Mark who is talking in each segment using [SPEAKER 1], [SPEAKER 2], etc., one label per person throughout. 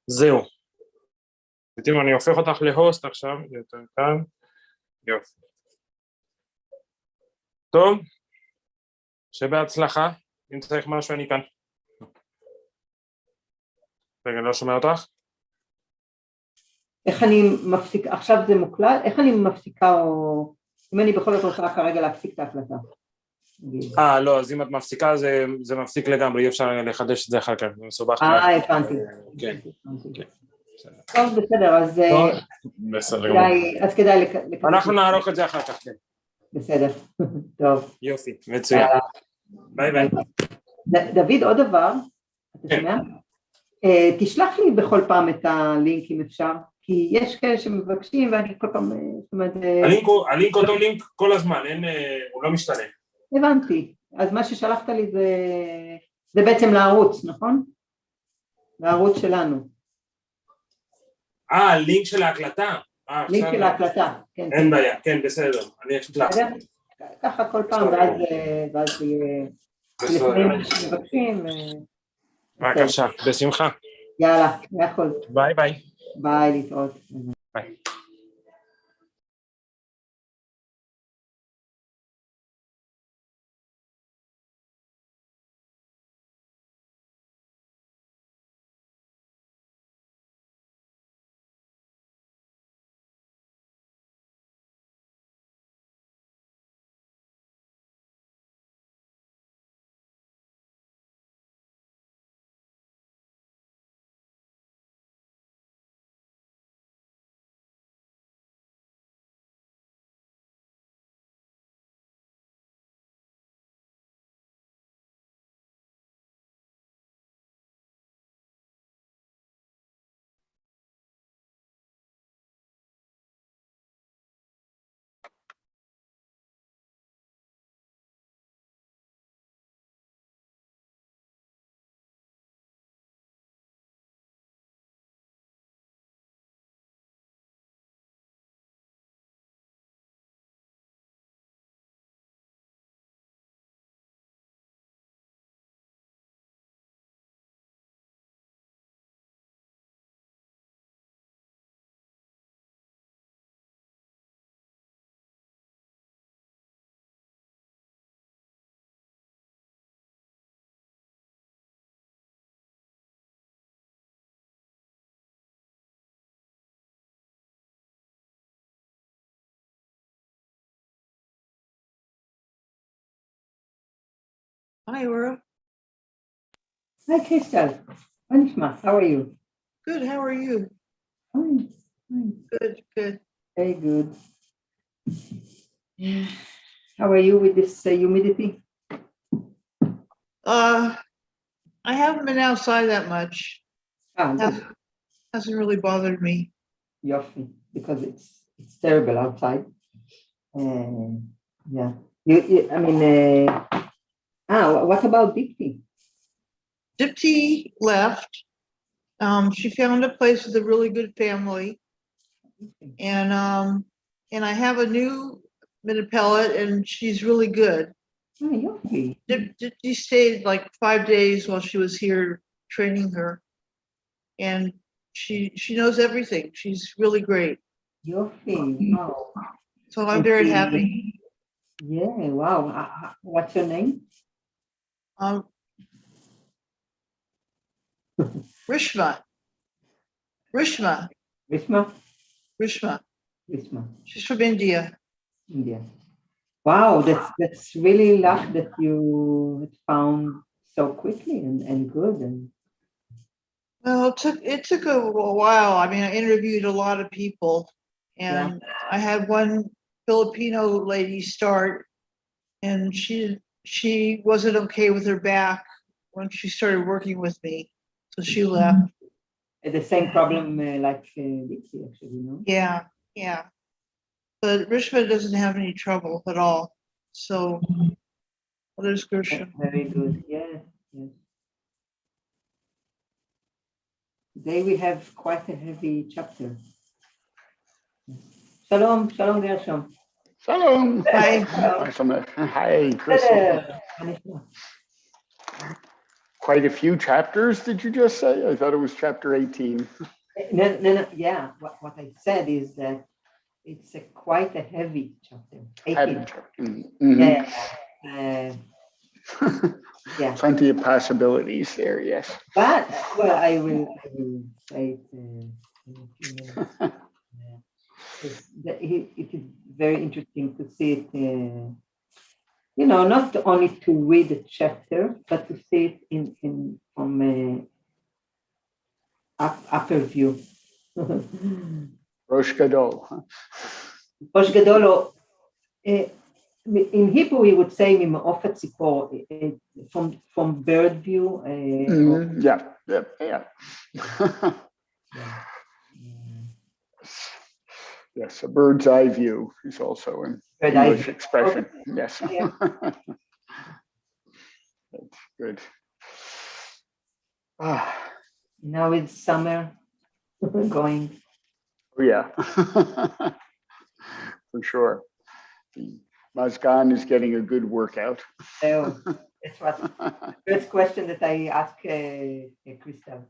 [SPEAKER 1] זהו. תראו, אני הופך אותך להוסט עכשיו, יותר כאן. יופי. טוב, שבהצלחה. אם צריך משהו אני כאן. רגע, לא שומע אותך?
[SPEAKER 2] איך אני מפסיקה, עכשיו זה מוקלט, איך אני מפסיקה או... אם אני בכל זאת רוצה כרגע להפסיק את ההקלטה.
[SPEAKER 1] לא, אז אם את מפסיקה זה מפסיק לגמרי, אי אפשר לחדש את זה אחר כך, זה מסובך.
[SPEAKER 2] הבנתי.
[SPEAKER 1] כן.
[SPEAKER 2] טוב, בסדר, אז כדאי לקדם.
[SPEAKER 1] אנחנו נערוך את זה אחר כך, כן.
[SPEAKER 2] בסדר, טוב.
[SPEAKER 1] יופי, מצוין. ביי ביי.
[SPEAKER 2] דוד, עוד דבר, אתה שומע? תשלח לי בכל פעם את הלינק אם אפשר, כי יש כאלה שמבקשים ואני כל פעם, זאת אומרת...
[SPEAKER 1] הלינק אותו לינק כל הזמן, הוא לא משתנה.
[SPEAKER 2] הבנתי, אז מה ששלחת לי זה בעצם לערוץ, נכון? לערוץ שלנו.
[SPEAKER 1] לינק של ההקלטה.
[SPEAKER 2] לינק של ההקלטה, כן.
[SPEAKER 1] אין בעיה, כן, בסדר, אני אשלח.
[SPEAKER 2] ככה כל פעם, ואז יהיה... לפעמים אנשים מבקשים.
[SPEAKER 1] בבקשה, בשמחה.
[SPEAKER 2] יאללה, יכול.
[SPEAKER 1] ביי ביי.
[SPEAKER 2] ביי, להתראות.
[SPEAKER 1] ביי.
[SPEAKER 3] Hi, Aura.
[SPEAKER 2] Hi, Crystal. Anishma, how are you?
[SPEAKER 3] Good, how are you?
[SPEAKER 2] Fine.
[SPEAKER 3] Good.
[SPEAKER 2] Very good. How are you with this humidity?
[SPEAKER 3] I haven't been outside that much. Hasn't really bothered me.
[SPEAKER 2] Yofi, because it's terrible outside. Yeah. What about Dipti?
[SPEAKER 3] Dipti left. She found a place with a really good family. And I have a new Minipellet and she's really good.
[SPEAKER 2] Yofi.
[SPEAKER 3] Dipti stayed like 5 days while she was here training her. And she knows everything. She's really great.
[SPEAKER 2] Yofi, wow.
[SPEAKER 3] So I'm very happy.
[SPEAKER 2] Yeah, wow. What's your name?
[SPEAKER 3] Rishma.
[SPEAKER 2] Rishma?
[SPEAKER 3] Rishma. She's from India.
[SPEAKER 2] Wow, that's really luck that you found so quickly and good. And
[SPEAKER 3] well, it took a while. I mean, I interviewed a lot of people, and I had one Filipino lady start, and she wasn't okay with her back when she started working with me, so she left.
[SPEAKER 2] The same problem like Dixie, actually, no?
[SPEAKER 3] Yeah. But Rishma doesn't have any trouble at all. So, there's Gershon.
[SPEAKER 2] Very good. Yes. Today we have quite a heavy chapter. Shalom, Gershon.
[SPEAKER 4] Shalom.
[SPEAKER 3] Hi.
[SPEAKER 4] Hi, Crystal. quite a few chapters, did you just say? I thought it was chapter 18.
[SPEAKER 2] No. Yeah, what I said is that it's quite a heavy chapter. 18.
[SPEAKER 4] Mhm.
[SPEAKER 2] Yeah.
[SPEAKER 4] Plenty of possibilities there, yes.
[SPEAKER 2] But well, I will say it in a few minutes. It is very interesting to see it. Not only to read the chapter, but to see it in from upper view.
[SPEAKER 4] Rosh Gadol.
[SPEAKER 2] ראש גדול, או in Hebrew we would say ממעוף ציפור, from bird view.
[SPEAKER 4] Yeah. Yes, a bird's eye view is also an English expression. Okay. Yes.
[SPEAKER 2] Yeah.
[SPEAKER 4] That's good.
[SPEAKER 2] Now it's summer going.
[SPEAKER 4] Oh, yeah. For sure. The Mazgan is getting a good workout.
[SPEAKER 2] So that's what first question that I ask Crystal,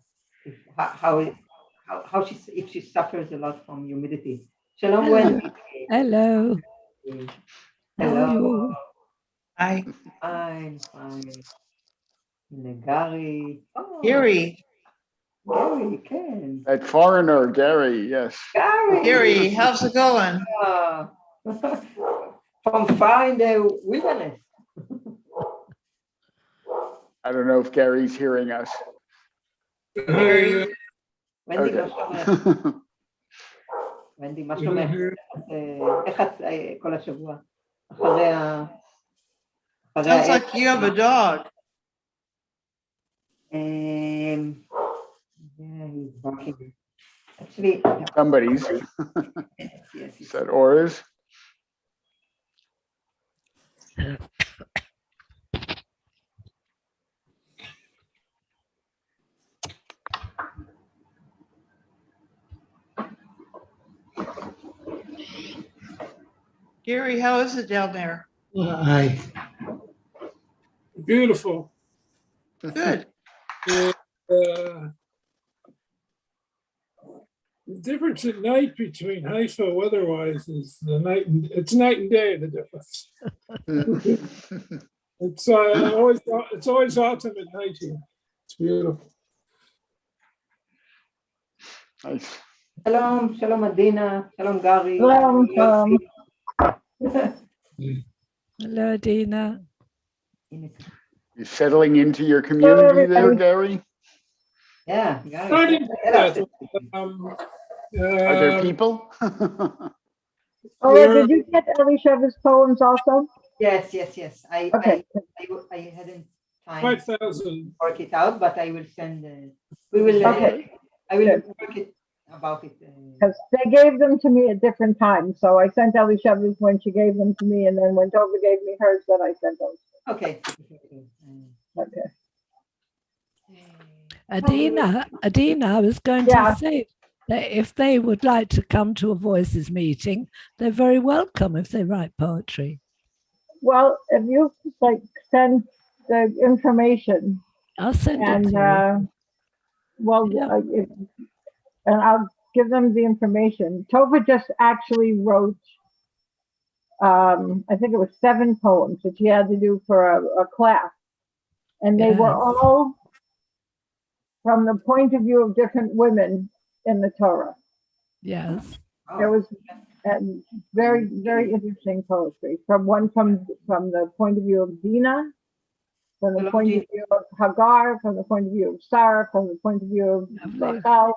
[SPEAKER 2] if she suffers a lot from humidity. Shalom, Wendy.
[SPEAKER 5] Hello.
[SPEAKER 2] Hello.
[SPEAKER 3] Hi,
[SPEAKER 2] I'm fine. Gary. Oh,
[SPEAKER 3] Gary.
[SPEAKER 2] Gary, Ken.
[SPEAKER 4] That foreigner, Gary, yes.
[SPEAKER 3] Gary, how's it going?
[SPEAKER 2] From far in the wilderness.
[SPEAKER 4] I don't know if Gary's hearing us.
[SPEAKER 3] Gary,
[SPEAKER 2] Wendy,
[SPEAKER 4] Okay.
[SPEAKER 2] ונדי, מה שלומך? איך את כל השבוע? אחרי
[SPEAKER 3] sounds like you have a dog.
[SPEAKER 2] Yeah, he's barking. Actually,
[SPEAKER 4] Somebody's.
[SPEAKER 2] yes.
[SPEAKER 4] Is that Ora's?
[SPEAKER 3] Gary, how is it down there?
[SPEAKER 6] Hi. Beautiful.
[SPEAKER 3] Good.
[SPEAKER 6] The difference at night between Haifa weather-wise is it's night and day, the difference. It's always autumn at night here. It's beautiful.
[SPEAKER 4] Nice.
[SPEAKER 2] שלום אדינה, שלום גרי.
[SPEAKER 5] Hello, Hello, Adina.
[SPEAKER 4] You settling into your community there, Gary?
[SPEAKER 2] Yeah, Gary.
[SPEAKER 6] Starting to do that.
[SPEAKER 4] Are there people?
[SPEAKER 7] Did you get Elisha's poems also?
[SPEAKER 2] Yes.
[SPEAKER 7] Okay.
[SPEAKER 2] I hadn't time
[SPEAKER 6] 5,000.
[SPEAKER 2] to work it out, but I will send. We will.
[SPEAKER 7] Okay.
[SPEAKER 2] I will work it about it.
[SPEAKER 7] Because they gave them to me at different times. So I sent Elisha's when she gave them to me, and then when Tova gave me hers, then I sent those.
[SPEAKER 2] Okay.
[SPEAKER 7] Okay.
[SPEAKER 5] Adina, I was going to say that if they would like to come to a Voices meeting, they're very welcome if they write poetry.
[SPEAKER 7] Well, if you send the information,
[SPEAKER 5] I'll send it
[SPEAKER 7] and
[SPEAKER 5] to you.
[SPEAKER 7] And I'll give them the information. Tova just actually wrote, I think it was 7 poems that she had to do for a class, and they were all from the point of view of different women in the Torah.
[SPEAKER 5] Yes.
[SPEAKER 7] There was very, very interesting poetry. From the point of view of Dinah, from the point of view of Hagar, from the point of view of Sarah, from the point of view of Rachel,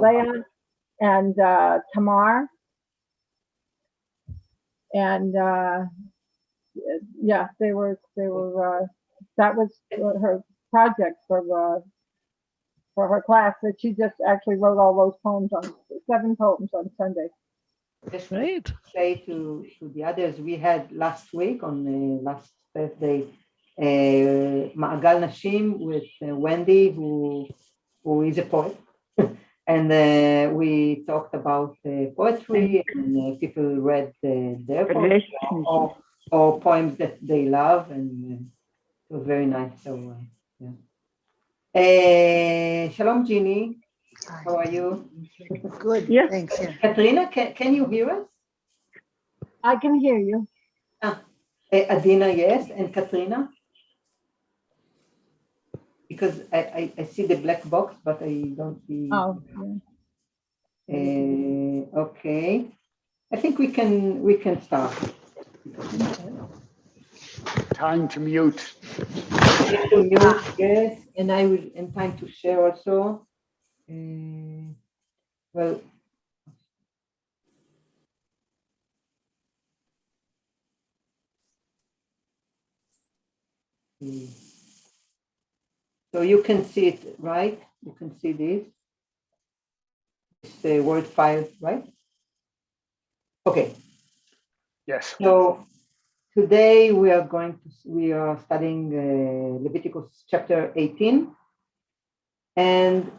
[SPEAKER 7] Leah, and Tamar, and they were. That was her project for her class, that she just actually wrote all those poems 7 poems on Sunday.
[SPEAKER 2] Just
[SPEAKER 5] Great.
[SPEAKER 2] say to the others, we had last week on last Thursday, מעגל נשים with Wendy, who is a poet, and we talked about poetry, and people read their poems or poems that they love, and it was very nice. So yeah. Shalom, Jeannie. How are you?
[SPEAKER 3] Good,
[SPEAKER 7] Yes.
[SPEAKER 3] thanks, yeah.
[SPEAKER 2] Katrina, can you hear us?
[SPEAKER 7] I can hear you.
[SPEAKER 2] Adina, yes, and Katrina? Because I see the black box, but I don't see.
[SPEAKER 7] Oh, yeah.
[SPEAKER 2] Okay. I think we can start.
[SPEAKER 4] Time to mute.
[SPEAKER 2] Time to mute, yes, and I will, and time to share also. Well, so you can see it, right? You can see this. It's the Word file, right? Okay.
[SPEAKER 4] Yes.
[SPEAKER 2] So today we are studying Leviticus chapter 18, and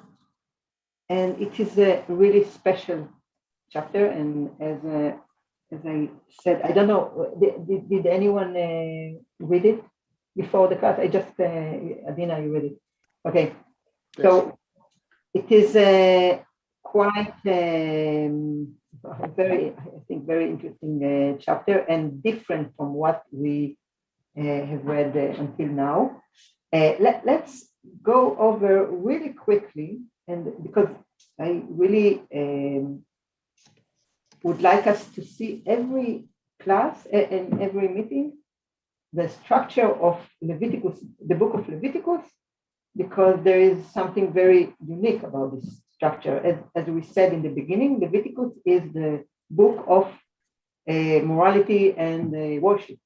[SPEAKER 2] it is a really special chapter. And as I said, I don't know, did anyone read it before the class? I just Adina, you read it. Okay.
[SPEAKER 4] Yes.
[SPEAKER 2] So it is quite very, I think, very interesting chapter, and different from what we have read until now. Let's go over really quickly, and because I really would like us to see every class and every meeting, the structure of Leviticus, the book of Leviticus, because there is something very unique about this structure. As we said in the beginning, Leviticus is the book of morality and worship.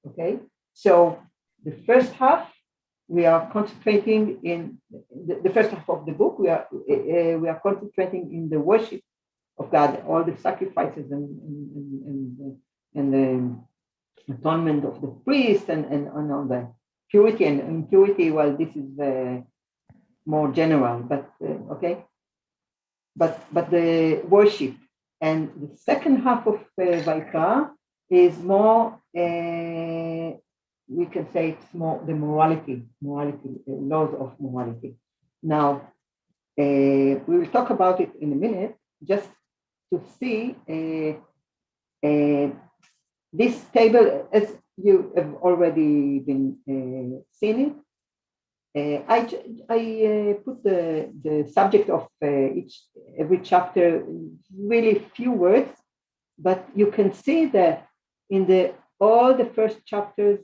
[SPEAKER 2] Okay, so the first half we are concentrating in the first half of the book. We are concentrating in the worship of God, all the sacrifices and the atonement of the priest and on the purity and impurity. Well, this is more general, but okay. But the worship, and the second half of Vayikra is more. We can say it's more the morality, laws of morality. Now, we will talk about it in a minute, just to see this table, as you have already been seen it. I put the subject of every chapter, really few words, but you can see that in all the first chapters,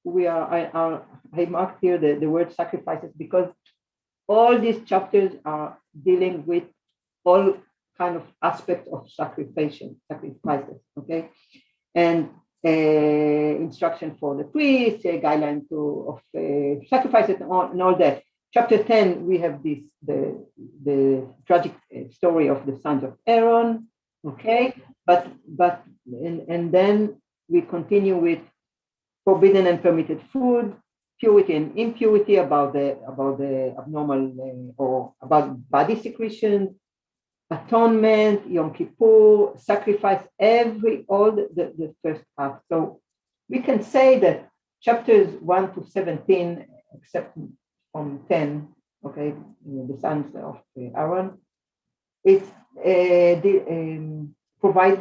[SPEAKER 2] I marked here the word sacrifices, because all these chapters are dealing with all kind of aspects of sacrifices, okay? And instruction for the priest, guideline of sacrifices, and all that. Chapter 10, we have the tragic story of the sons of Aaron, okay? And then we continue with forbidden and permitted food, purity and impurity, about the abnormal or about body secretions, atonement, Yom Kippur, sacrifice, all the first half. So we can say that chapters 1 to 17, except from 10, okay, the sons of Aaron, it provide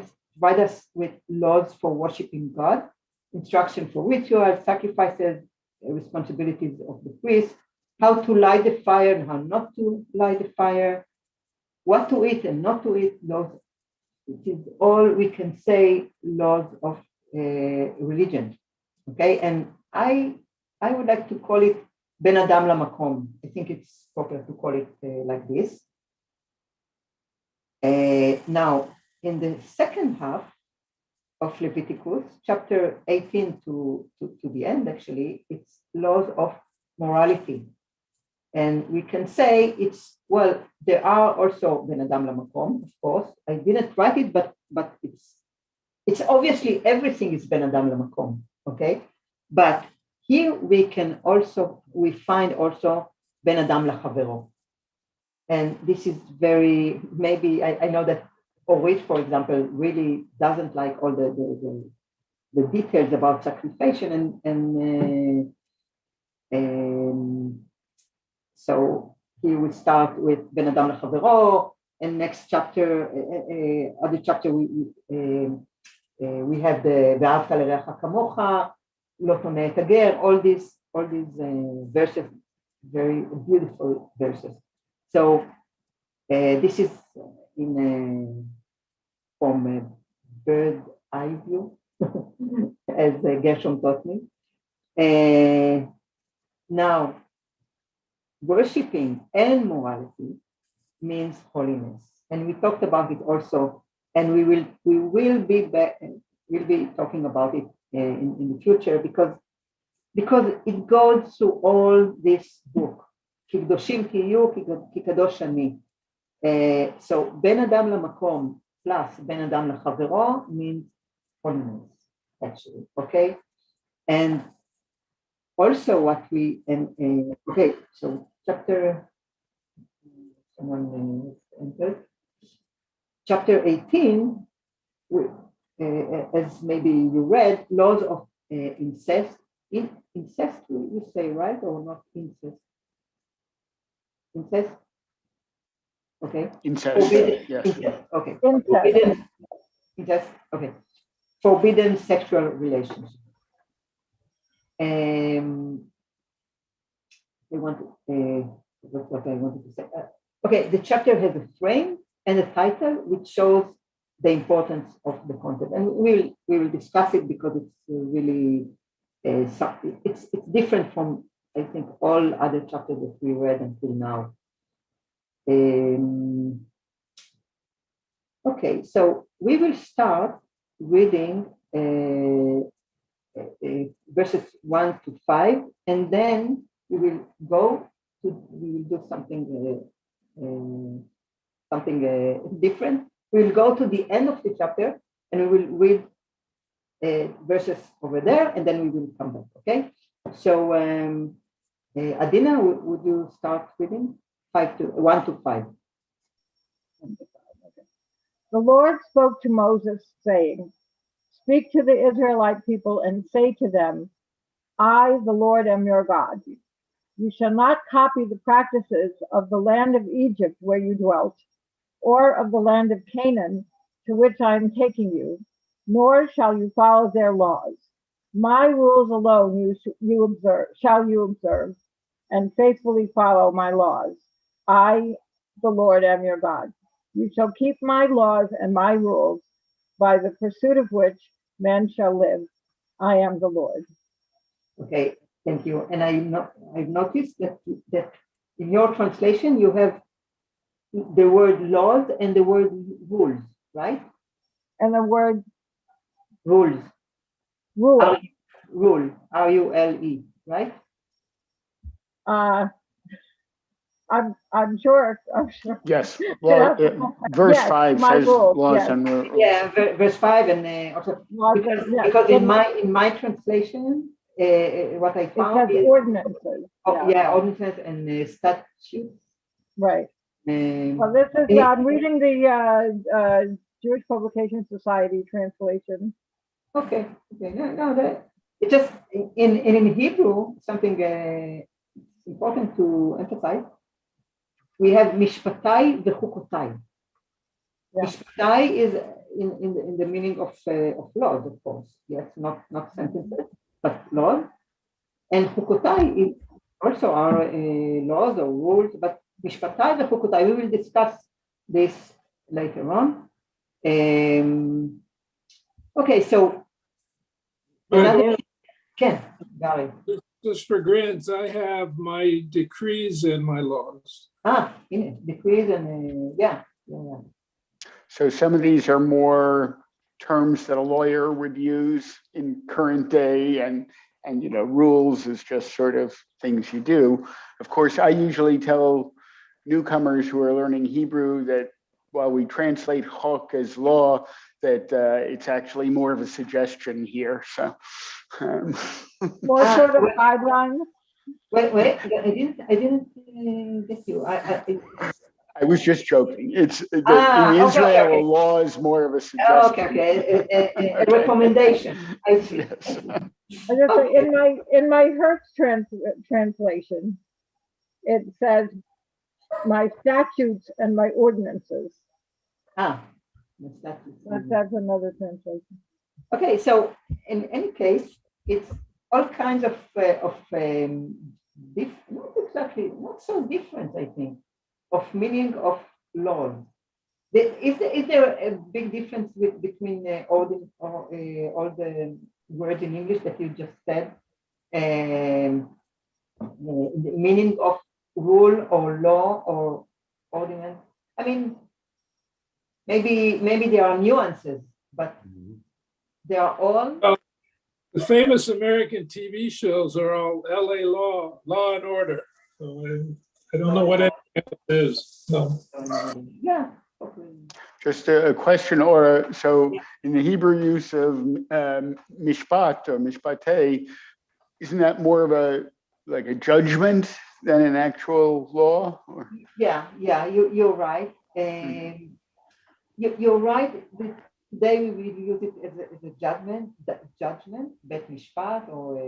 [SPEAKER 2] us with laws for worshiping God, instruction for rituals, sacrifices, responsibilities of the priest, how to light the fire and how not to light the fire, what to eat and not to eat, laws. It is all, we can say, laws of religion. Okay, and I would like to call it Ben Adam Lamakom. I think it's proper to call it like this. Now, in the second half of Leviticus, chapter 18 to the end, actually, it's laws of morality. And we can say it's, well, there are also Ben Adam Lamakom, of course. I didn't write it, but it's obviously everything is Ben Adam Lamakom, okay? But here we find also Ben Adam Lachavero. And this is very, maybe, I know that Orit, for example, really doesn't like all the details about sacrifice, and So here we start with Ben Adam Lechavero, and next chapter, other chapter, we have the Ve'ahavta L'Reacha Kamocha, Lo Toneh Et Hager, all these verses, very beautiful verses. So this is from a bird eye view, as Gershom taught me. Now, worshipping and morality means holiness, and we talked about it also, and we will be talking about it in the future because it goes through all this book. Kikdoshim tiyu, kikadosh ani. So Ben Adam lamakom plus Ben Adam lechavero means holiness, actually. Okay, and also what we okay. So chapter. Someone entered. Chapter 18, as maybe you read, laws of incest. Incest, you say, right, or not incest? Incest? Okay.
[SPEAKER 4] Incest,
[SPEAKER 2] Forbidden,
[SPEAKER 4] yes.
[SPEAKER 2] incest, okay.
[SPEAKER 7] Incest.
[SPEAKER 2] Forbidden, incest, okay. Forbidden sexual relationship. I want what I wanted to say. Okay, the chapter has a frame and a title which shows the importance of the content, and we will discuss it because it's really it's different from, I think, all other chapters that we read until now. Okay, so we will start reading verses 1 to 5, and then we will do something different. We will go to the end of the chapter and we will read verses over there, and then we will come back. Okay. So, Adina, would you start reading 1 to 5?
[SPEAKER 7] The Lord spoke to Moses, saying, "Speak to the Israelite people and say to them, I, the Lord, am your God. You shall not copy the practices of the land of Egypt where you dwelt, or of the land of Canaan to which I am taking you, nor shall you follow their laws. My rules alone shall you observe, and faithfully follow my laws. I, the Lord, am your God. You shall keep my laws and my rules, by the pursuit of which man shall live. I am the Lord."
[SPEAKER 2] Okay, thank you. And I've noticed that in your translation you have the word laws and the word rules, right?
[SPEAKER 7] And the word
[SPEAKER 2] rules.
[SPEAKER 7] rule.
[SPEAKER 2] Rule, R-U-L-E, right?
[SPEAKER 7] I'm sure.
[SPEAKER 4] Yes. Well, verse
[SPEAKER 7] Yes,
[SPEAKER 4] 5
[SPEAKER 7] my
[SPEAKER 4] says
[SPEAKER 7] rules,
[SPEAKER 4] laws
[SPEAKER 7] yes.
[SPEAKER 4] and rules.
[SPEAKER 2] Yeah, verse 5, and also because in my translation, what I found
[SPEAKER 7] is ordinances.
[SPEAKER 2] ordinances and statutes.
[SPEAKER 7] Right. Well, this is I'm reading the Jewish Publication Society translation.
[SPEAKER 2] Okay. No, it just in Hebrew something important to emphasize. We have mishpatai v'chukotai. Yeah. Mishpatai is in the meaning of laws, of course. Yes, not sentences, but laws. And chukotai also are laws or rules, but mishpatai v'chukotai, we will discuss this later on. Okay, so another, Gary.
[SPEAKER 6] Just for grants, I have my decrees and my laws.
[SPEAKER 2] Decrees and yeah.
[SPEAKER 4] So some of these are more terms that a lawyer would use in current day, and rules is just sort of things you do. Of course, I usually tell newcomers who are learning Hebrew that while we translate chok as law, that it's actually more of a suggestion here. So,
[SPEAKER 7] more sort of guidelines.
[SPEAKER 2] Wait! I didn't get you.
[SPEAKER 4] I was just joking. It's in Israel, okay. Law is more of a suggestion.
[SPEAKER 2] A recommendation. I see.
[SPEAKER 4] Yes.
[SPEAKER 7] In my Hertz translation, it says my statutes and my ordinances.
[SPEAKER 2] The statutes.
[SPEAKER 7] That's another translation.
[SPEAKER 2] Okay, so in any case, it's all kinds of not so different, I think, of meaning of laws. Is there a big difference between all the words in English that you just said? The meaning of rule or law or ordinance? I mean, maybe there are nuances, but they are all.
[SPEAKER 6] The famous American TV shows are all LA Law and Order. So I don't know what it is. No.
[SPEAKER 2] Yeah.
[SPEAKER 4] Just a question, or so in the Hebrew use of mishpat or mishpate, isn't that more of a judgment than an actual law? Or?
[SPEAKER 2] Yeah, you're right. You're right. Today we will use it as a judgment, bet mishpat, or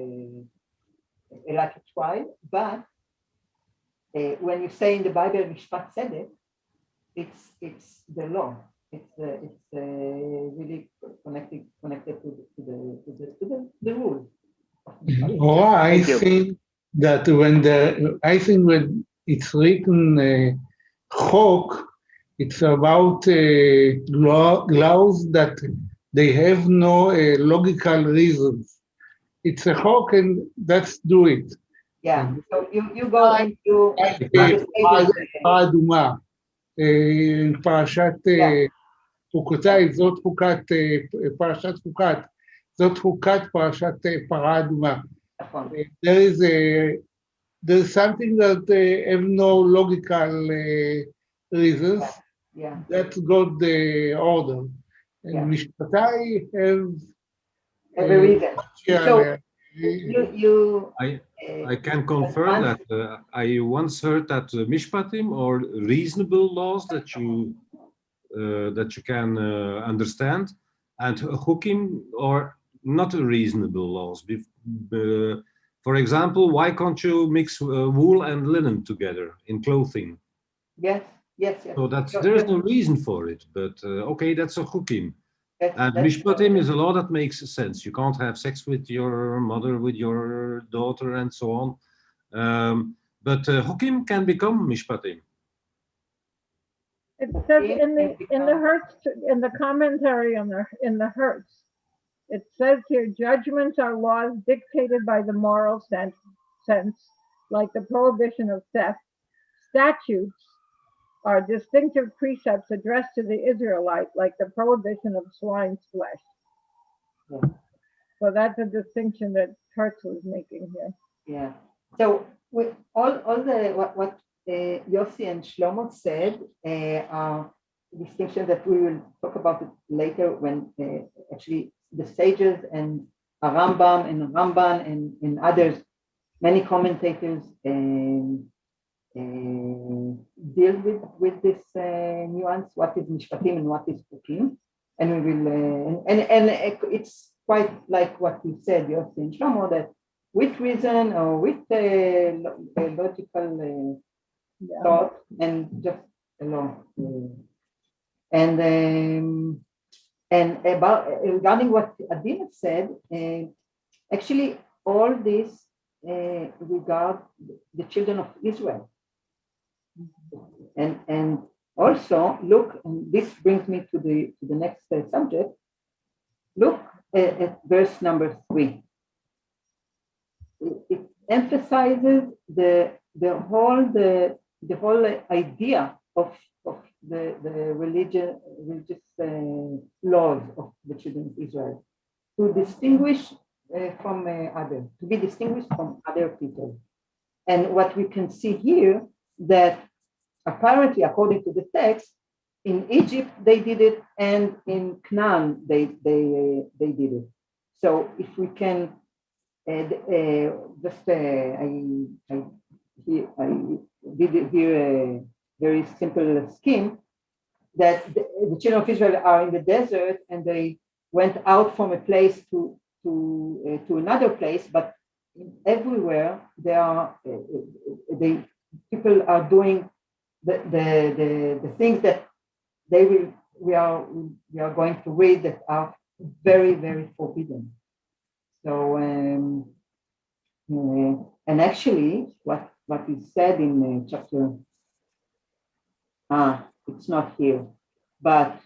[SPEAKER 2] like a trial. But when you say in the Bible mishpat tzedek, it's the law. It's really connected to the rule.
[SPEAKER 8] Or I think that when it's written chok, it's about laws that they have no logical reasons. It's a chok, and let's do it.
[SPEAKER 2] Yeah. So you go into
[SPEAKER 8] פרה אדומה, פרשת חוקותיי, זאת חוקת פרשת חוקת, זאת חוקת פרשת פרה אדומה. There's something that have no logical reasons.
[SPEAKER 2] Yeah.
[SPEAKER 8] That's got the order. And משפטי have
[SPEAKER 2] a reason. So
[SPEAKER 9] I can confirm that I once heard that mishpatim or reasonable laws that you can understand, and hukim or not reasonable laws. For example, why can't you mix wool and linen together in clothing?
[SPEAKER 2] Yes.
[SPEAKER 9] So there is no reason for it, but okay, that's a hukim. And mishpatim is a law that makes sense. You can't have sex with your mother, with your daughter, and so on. But hukim can become mishpatim.
[SPEAKER 7] It says in the Hertz, in the commentary in the Hertz, it says here judgments are laws dictated by the moral sense, like the prohibition of theft. Statutes are distinctive precepts addressed to the Israelite, like the prohibition of swine's flesh.
[SPEAKER 2] Yeah.
[SPEAKER 7] So that's a distinction that Hertz was making here.
[SPEAKER 2] Yeah. So with all what Yossi and Shlomo said are distinctions that we will talk about it later when actually the sages and Rambam and Ramban and others, many commentators deal with this nuance, what is mishpatim and what is hukim, and we will and it's quite like what you said, Yossi and Shlomo, that with reason or with logical thought and just law. And about regarding what Adina said, actually all this regard the children of Israel. And also look, and this brings me to the next subject. Look at verse number 3. It emphasizes the whole idea of the religious laws of the children of Israel, to distinguish from others, to be distinguished from other people. And what we can see here, that apparently, according to the text, in Egypt they did it, and in Canaan they did it. So if we can just I did it here a very simple scheme, that the children of Israel are in the desert and they went out from a place to another place, but everywhere they people are doing the things that we are going to read that are very, very forbidden. So, and actually, what is said in chapter, it's not here, but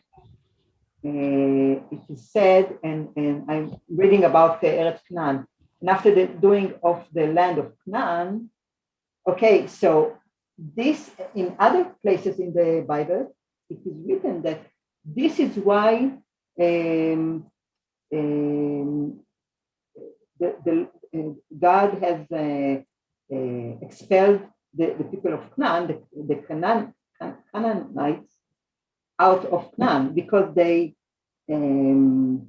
[SPEAKER 2] it is said, and I'm reading about Eretz Canaan, and after the doing of the land of Canaan, okay, so this, in other places in the Bible, it is written that this is why God has expelled the people of Canaan, the Canaanites, out of Canaan because they did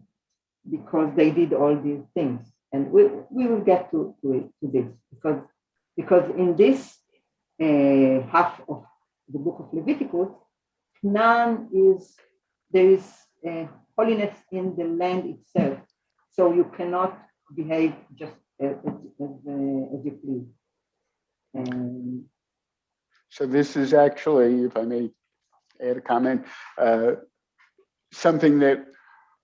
[SPEAKER 2] all these things, and we will get to this because in this half of the book of Leviticus, Canaan there is holiness in the land itself, so you cannot behave just as you please.
[SPEAKER 4] So this is actually, if I may add a comment, something that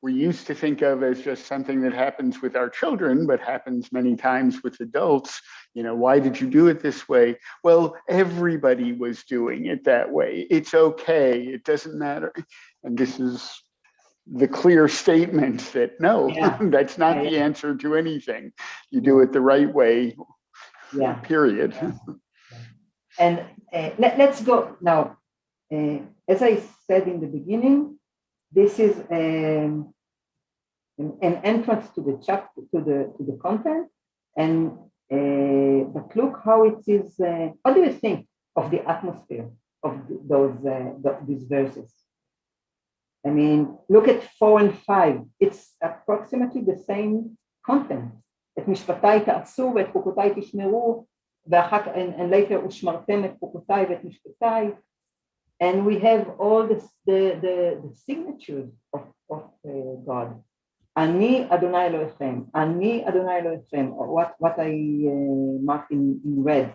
[SPEAKER 4] we used to think of as just something that happens with our children, but happens many times with adults. You know, why did you do it this way? Well, everybody was doing it that way. It's okay. It doesn't matter. And this is the clear statement that no, that's not the answer to anything. You do it the right way. Period.
[SPEAKER 2] And let's go now. As I said in the beginning, this is an entrance to the chapter, to the content, and but look how it is. What do you think of the atmosphere of these verses? I mean, look at 4 and 5. It's approximately the same content. את משפטיי תעשו ואת חוקותיי תשמרו, and later ושמרתם את חוקותיי ואת משפטיי. And we have all the signatures of God. אני אדוני אלוהיכם, אני אדוני אלוהיכם, what I marked in red.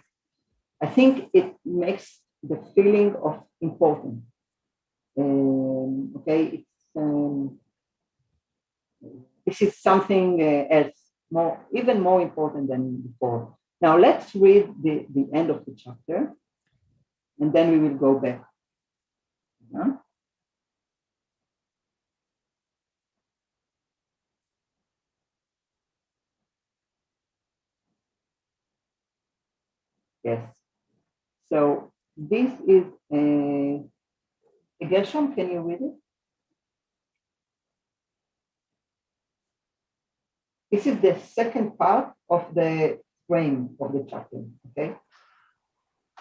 [SPEAKER 2] I think it makes the feeling of importance. Okay, this is something else, even more important than before. Now let's read the end of the chapter, and then we will go back. Yes. So this is Gershom, can you read it? This is the second part of the frame of the chapter, okay?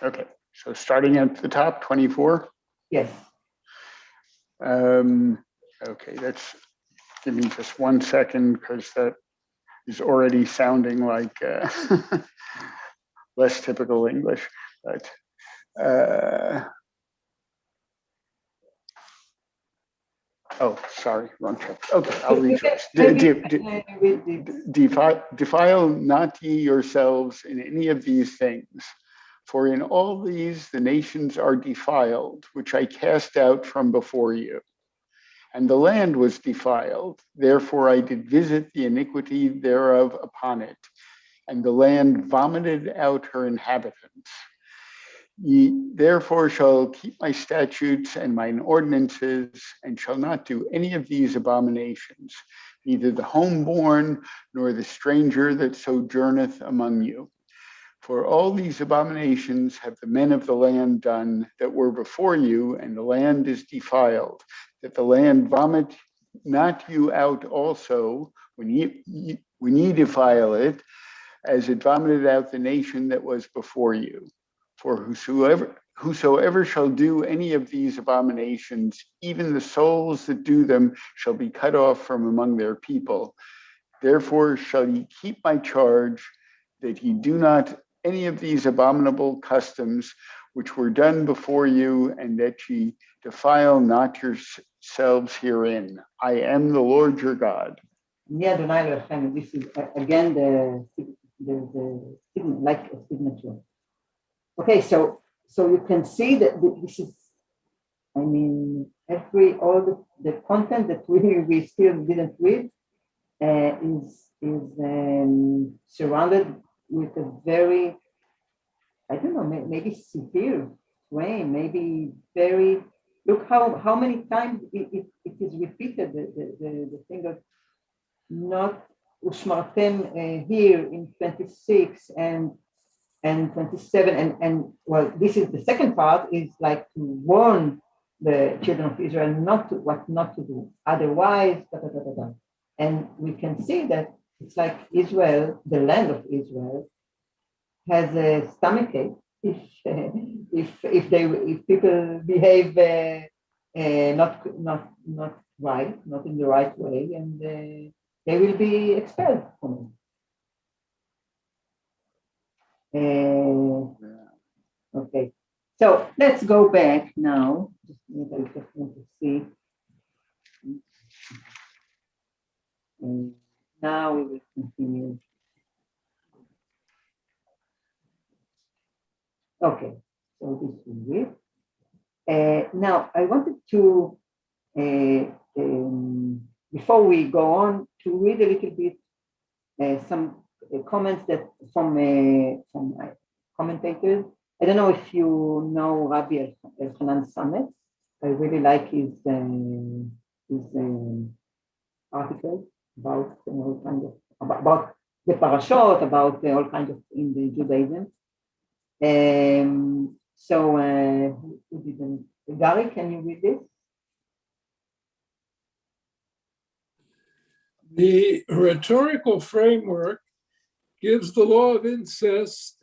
[SPEAKER 4] Okay, so starting at the top, 24?
[SPEAKER 2] Yes.
[SPEAKER 4] Okay, give me just 1 second, because that is already sounding like less typical English, but oh, sorry, wrong chapter. Okay, I'll read first. Defile not ye yourselves in any of these things, for in all these the nations are defiled, which I cast out from before you. And the land was defiled, therefore I did visit the iniquity thereof upon it, and the land vomited out her inhabitants. Ye therefore shall keep my statutes and mine ordinances, and shall not do any of these abominations, neither the homeborn nor the stranger that sojourneth among you. For all these abominations have the men of the land done that were before you, and the land is defiled, that the land vomit not you out also when ye defile it, as it vomited out the nation that was before you. For whosoever shall do any of these abominations, even the souls that do them shall be cut off from among their people. Therefore shall ye keep my charge, that ye do not any of these abominable customs which were done before you, and that ye defile not yourselves herein. I am the Lord your God.
[SPEAKER 2] This is again the like a signature. Okay, so you can see that this is, I mean, all the content that we still didn't read is surrounded with a very, I don't know, maybe severe way, maybe very. Look how many times it is repeated, the thing of not ushmartem here in 26 and 27 and well, this is the second part, is like to warn the children of Israel what not to do, otherwise da, da, da, da, da. And we can see that it's like Israel, the land of Israel, has a stomachache if people behave not right, not in the right way, and they will be expelled from it. Okay, so let's go back now. I just want to see. Now we will continue. Okay, so this is it. Now I wanted to, before we go on, to read a little bit some comments that from commentators. I don't know if you know Rabbi Elchanan Samet. I really like his articles about all kind of about the parashot, about all kinds of in the Judaism. So who didn't? Gary, can you read this?
[SPEAKER 6] The rhetorical framework gives the law of incest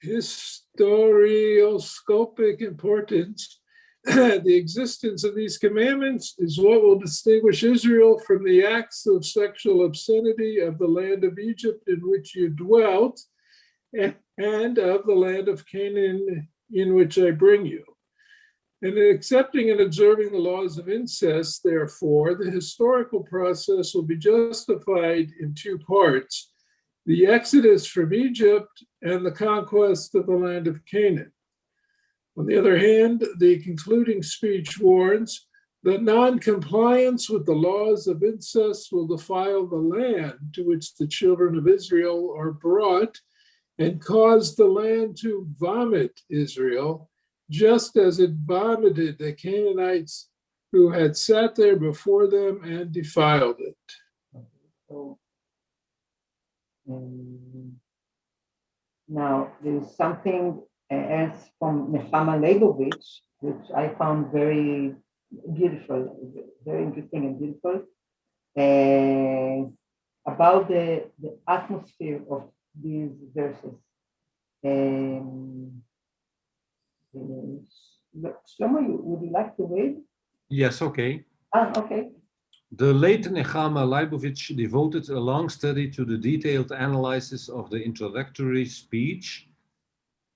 [SPEAKER 6] historioscopic importance. The existence of these commandments is what will distinguish Israel from the acts of sexual obscenity of the land of Egypt in which you dwelt, and of the land of Canaan in which I bring you. And in accepting and observing the laws of incest, therefore, the historical process will be justified in two parts: the exodus from Egypt and the conquest of the land of Canaan. On the other hand, the concluding speech warns that non-compliance with the laws of incest will defile the land to which the children of Israel are brought and cause the land to vomit Israel, just as it vomited the Canaanites who had sat there before them and defiled it.
[SPEAKER 2] So, now, there's something else from Nechama Leibovich, which I found very beautiful, very interesting and beautiful, about the atmosphere of these verses. Shlomo, would you like to read?
[SPEAKER 9] Yes, okay.
[SPEAKER 2] Okay.
[SPEAKER 9] The late Nechama Leibovich devoted a long study to the detailed analysis of the introductory speech.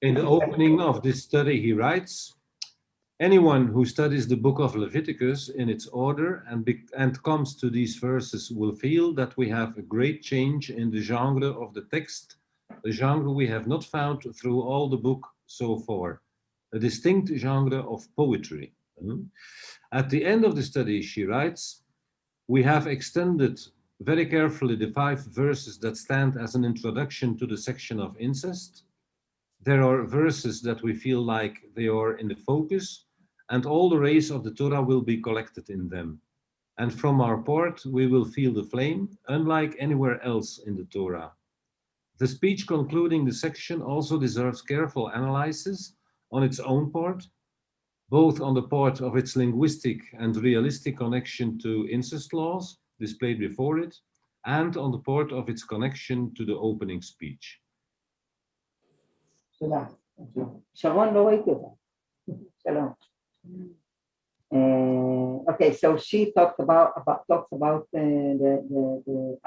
[SPEAKER 9] In the opening of this study, he writes, "Anyone who studies the book of Leviticus in its order and comes to these verses will feel that we have a great change in the genre of the text, a genre we have not found through all the book so far, a distinct genre of poetry." At the end of the study, she writes, "We have extended very carefully the 5 verses that stand as an introduction to the section of incest. There are verses that we feel like they are in the focus, and all the rays of the Torah will be collected in them. And from our part, we will feel the flame, unlike anywhere else in the Torah. The speech concluding the section also deserves careful analysis on its own part, both on the part of its linguistic and realistic connection to incest laws displayed before it, and on the part of its connection to the opening speech."
[SPEAKER 2] Sharon, לא ראיתי אותה. Shalom. Okay, so she talks about the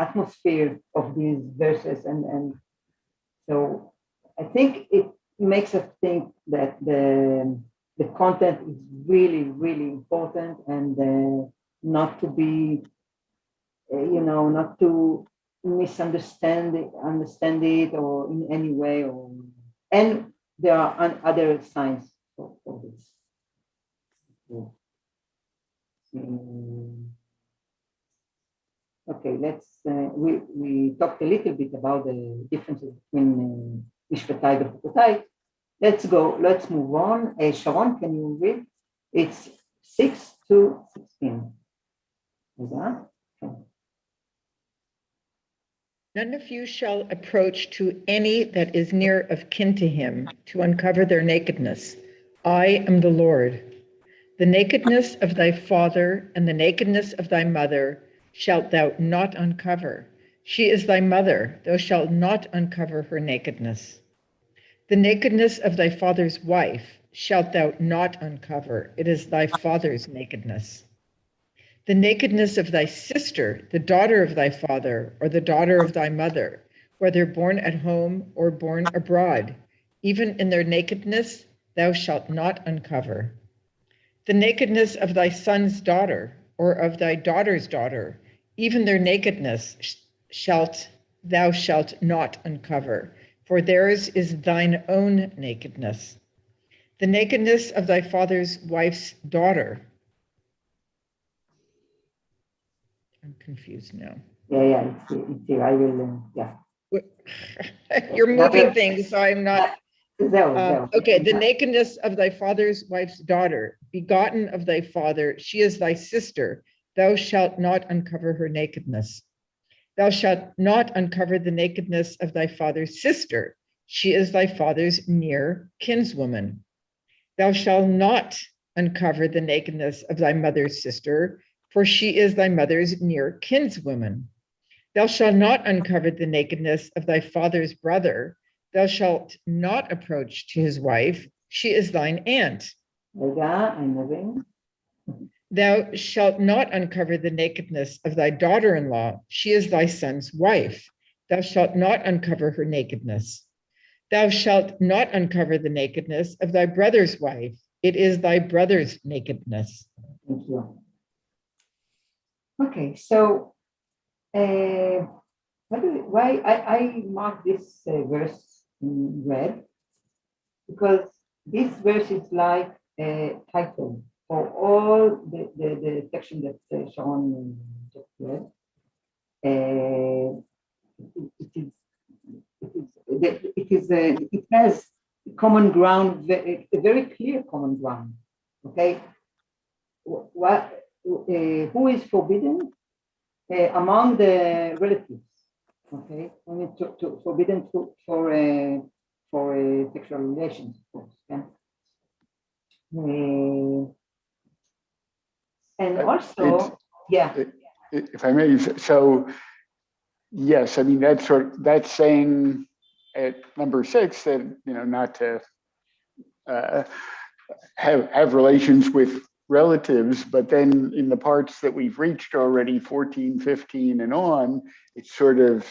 [SPEAKER 2] atmosphere of these verses, and so I think it makes us think that the content is really, really important, and not to be, not to misunderstand it or in any way, and there are other signs for this. Okay, we talked a little bit about the differences between Mishpatai and Chukotai. Let's move on. Sharon, can you read? It's 6 to 16. Is that? Okay.
[SPEAKER 10] None of you shall approach to any that is near of kin to him to uncover their nakedness. I am the Lord. The nakedness of thy father and the nakedness of thy mother shalt thou not uncover. She is thy mother, thou shalt not uncover her nakedness. The nakedness of thy father's wife shalt thou not uncover. It is thy father's nakedness. The nakedness of thy sister, the daughter of thy father, or the daughter of thy mother, whether born at home or born abroad, even in their nakedness, thou shalt not uncover. The nakedness of thy son's daughter, or of thy daughter's daughter, even their nakedness thou shalt not uncover, for theirs is thine own nakedness. The nakedness of thy father's wife's daughter. I'm confused now.
[SPEAKER 2] Yeah, it's here. I will, yeah.
[SPEAKER 10] You're moving things, so I'm not. Okay, the nakedness of thy father's wife's daughter, begotten of thy father, she is thy sister. Thou shalt not uncover her nakedness. Thou shalt not uncover the nakedness of thy father's sister. She is thy father's near kinswoman. Thou shalt not uncover the nakedness of thy mother's sister, for she is thy mother's near kinswoman. Thou shalt not uncover the nakedness of thy father's brother. Thou shalt not approach to his wife. She is thine aunt. Thou shalt not uncover the nakedness of thy daughter-in-law. She is thy son's wife. Thou shalt not uncover her nakedness. Thou shalt not uncover the nakedness of thy brother's wife. It is thy brother's nakedness.
[SPEAKER 2] Thank you. Okay, so why I marked this verse in red, because this verse is like a title for all the section that Sharon just read. It has common ground, a very clear common ground. Okay, who is forbidden among the relatives? Okay, forbidden for sexual relations, of course. Yeah? And also,
[SPEAKER 4] if I may, so yes, I mean that's saying at number 6 that not to have relations with relatives, but then in the parts that we've reached already, 14, 15, and on, it sort of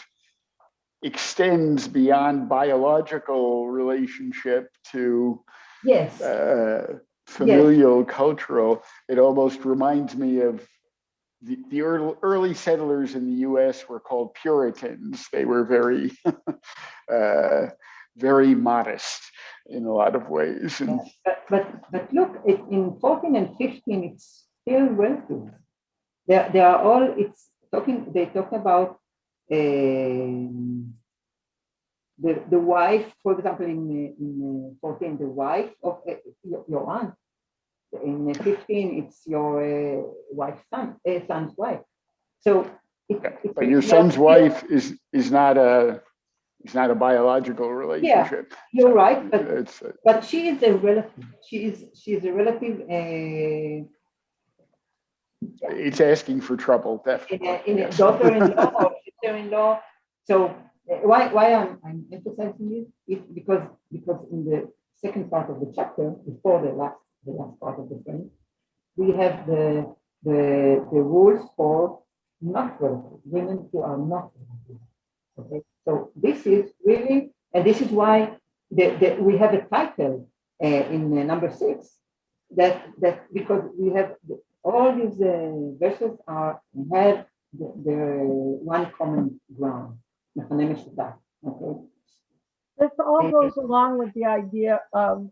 [SPEAKER 4] extends beyond biological relationship to familial, cultural. It almost reminds me of the early settlers in the US were called Puritans. They were very, very modest in a lot of ways. And
[SPEAKER 2] but look, in 14 and 15, it's still relative. They are all. They talk about the wife, for example, in 14, the wife of your aunt. In 15, it's your wife's son's wife. So,
[SPEAKER 4] but your son's wife is not a biological relationship.
[SPEAKER 2] Yeah, you're right, but she is a relative. She's a relative.
[SPEAKER 4] It's asking for trouble, definitely.
[SPEAKER 2] In a daughter-in-law or sister-in-law. So why I'm emphasizing it because in the second part of the chapter, before the last part of the frame, we have the rules for not relatives, women who are not relatives. Okay, so this is really, and this is why we have a title in number 6 that because we have all these verses have the one common ground. Okay,
[SPEAKER 7] This all goes along with the idea of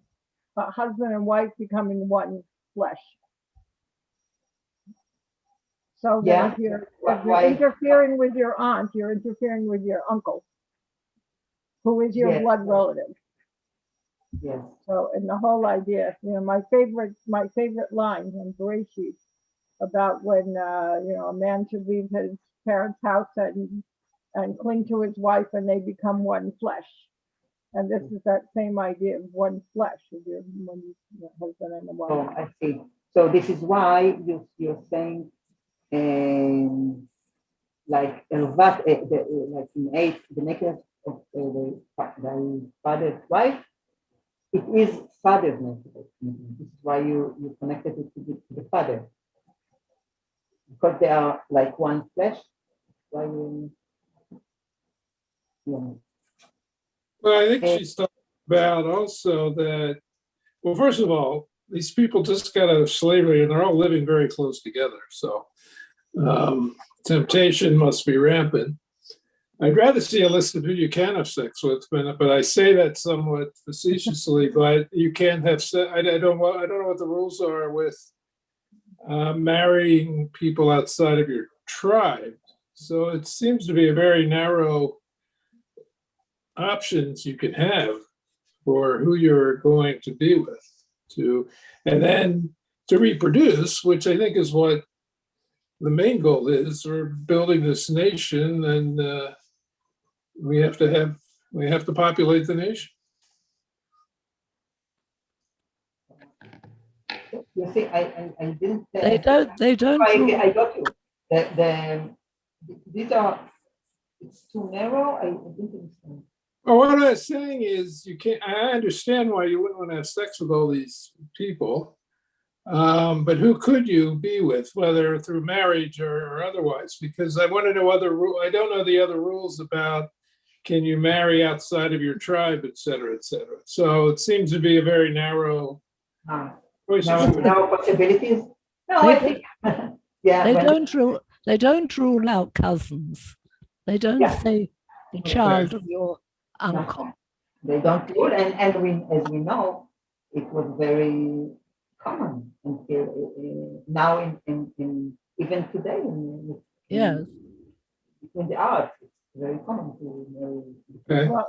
[SPEAKER 7] husband and wife becoming one flesh. So that if you're interfering with your aunt, you're interfering with your uncle, who is your blood relative.
[SPEAKER 2] Yes.
[SPEAKER 7] So, and the whole idea, my favorite line in Bereshit about when a man should leave his parents' house and cling to his wife, and they become one flesh. And this is that same idea of one flesh, of your husband and the wife.
[SPEAKER 2] Oh, I see. So this is why you're saying, like like in 8, the nakedness of the father's wife, it is father's nakedness. This is why you connected it to the father, because they are like one flesh. Why you? Yeah.
[SPEAKER 6] Well, I think she's talking about also that, well, first of all, these people just got out of slavery and they're all living very close together. So temptation must be rampant. I'd rather see a list of who you can have sex with, but I say that somewhat facetiously, but you can't have sex. I don't know what the rules are with marrying people outside of your tribe. So it seems to be a very narrow options you can have for who you're going to be with, and then to reproduce, which I think is what the main goal is. We're building this nation, and we have to populate the nation.
[SPEAKER 2] You see, I didn't.
[SPEAKER 5] They don't.
[SPEAKER 2] I got you. These are. It's too narrow. I didn't understand.
[SPEAKER 6] Well, what I was saying is, you can't. I understand why you wouldn't want to have sex with all these people, but who could you be with, whether through marriage or otherwise? Because I want to know other rules. I don't know the other rules about can you marry outside of your tribe, et cetera, et cetera. So it seems to be a very narrow.
[SPEAKER 2] No possibilities. No, I think.
[SPEAKER 5] Yeah. They don't rule out cousins. They don't say the child of your uncle.
[SPEAKER 2] They don't rule, and as we know, it was very common until now in even today.
[SPEAKER 5] Yes.
[SPEAKER 2] In the arts, it's very common to marry.
[SPEAKER 7] Well,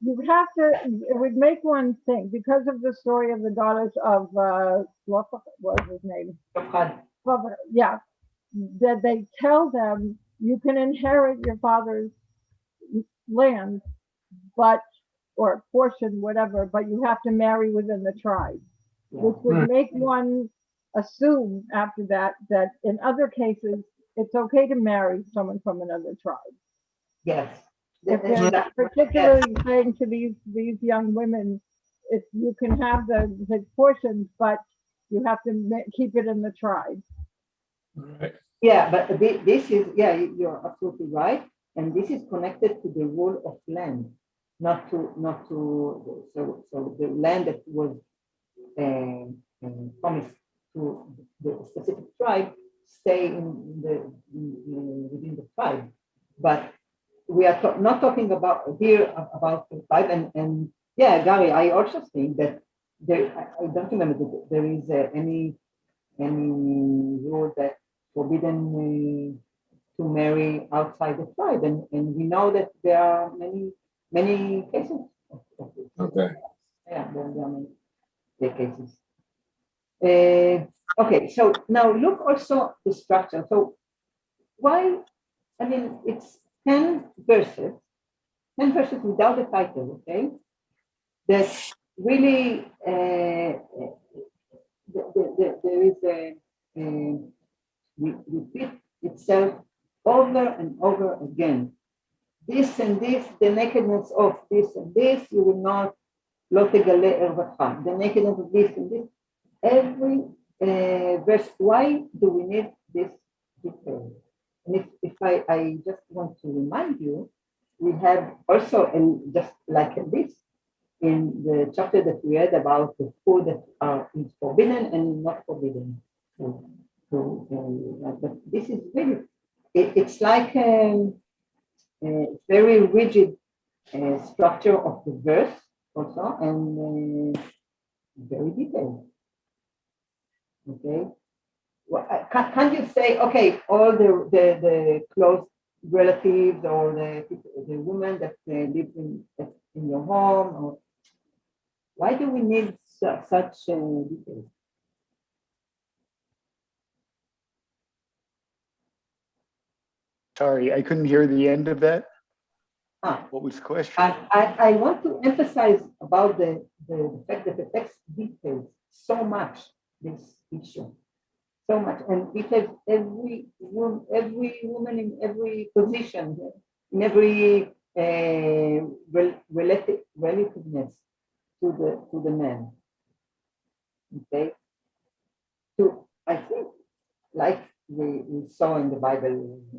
[SPEAKER 7] you have to. It would make one think, because of the story of the daughters of what was his name? Yeah, that they tell them you can inherit your father's land, or portion, whatever, but you have to marry within the tribe, which would make one assume after that in other cases it's okay to marry someone from another tribe.
[SPEAKER 2] Yes.
[SPEAKER 7] If they're particularly saying to these young women, if you can have the portions, but you have to keep it in the tribe.
[SPEAKER 6] Right.
[SPEAKER 2] Yeah, but this is, you're absolutely right. And this is connected to the rule of land, not to so the land that was promised to the specific tribe stay within the tribe. But we are not talking about about the tribe. And Gary, I also think that I don't remember that there is any rule that forbidden to marry outside the tribe, and we know that there are many cases of this.
[SPEAKER 6] Okay.
[SPEAKER 2] Yeah, there are many cases. Okay, so now look also the structure. So why? I mean, it's 10 verses without the title. Okay, that really there is a repeat itself over and over again. This and this, the nakedness of this and this, you will not lo tegale ervatcha. The nakedness of this and this. Every verse. Why do we need this detail? And if I just want to remind you, we have also, just like this, in the chapter that we read about the food that is forbidden and not forbidden. But this is really, it's like very rigid structure of the verse also, and very detailed. Okay. Well, can't you say, okay, all the close relatives or the woman that lives in your home, or why do we need such details?
[SPEAKER 4] Sorry, I couldn't hear the end of that.
[SPEAKER 2] Ah,
[SPEAKER 4] What was the question?
[SPEAKER 2] I want to emphasize about the fact that the text details so much this issue, so much, and details every woman in every position, in every relativeness to the man. Okay, so I think, like we saw in the Bible a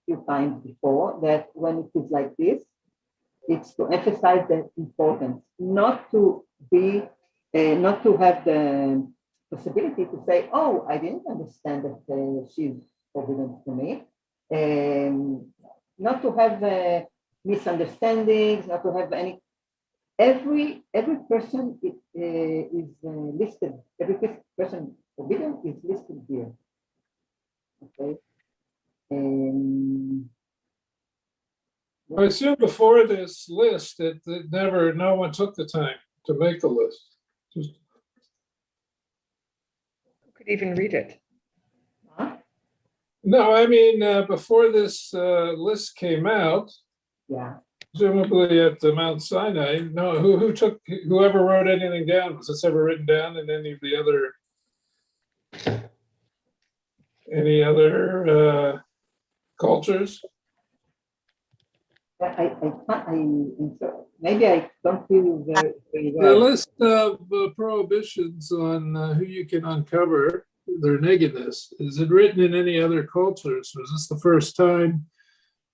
[SPEAKER 2] few times before, that when it is like this, it's to emphasize the importance, not to have the possibility to say, oh, I didn't understand that she's forbidden to me. Not to have misunderstandings, not to have any. Every person is listed. Every person forbidden is listed here. Okay.
[SPEAKER 6] I assume before this list, no one took the time to make the list. Just,
[SPEAKER 10] Who could even read it?
[SPEAKER 2] Huh?
[SPEAKER 6] no, I mean, before this list came out,
[SPEAKER 2] Yeah.
[SPEAKER 6] presumably at the Mount Sinai, no, whoever wrote anything down, was this ever written down in any of the other cultures?
[SPEAKER 2] Maybe I don't feel very
[SPEAKER 6] The
[SPEAKER 2] well.
[SPEAKER 6] list of prohibitions on who you can uncover their nakedness, is it written in any other cultures? Was this the first time?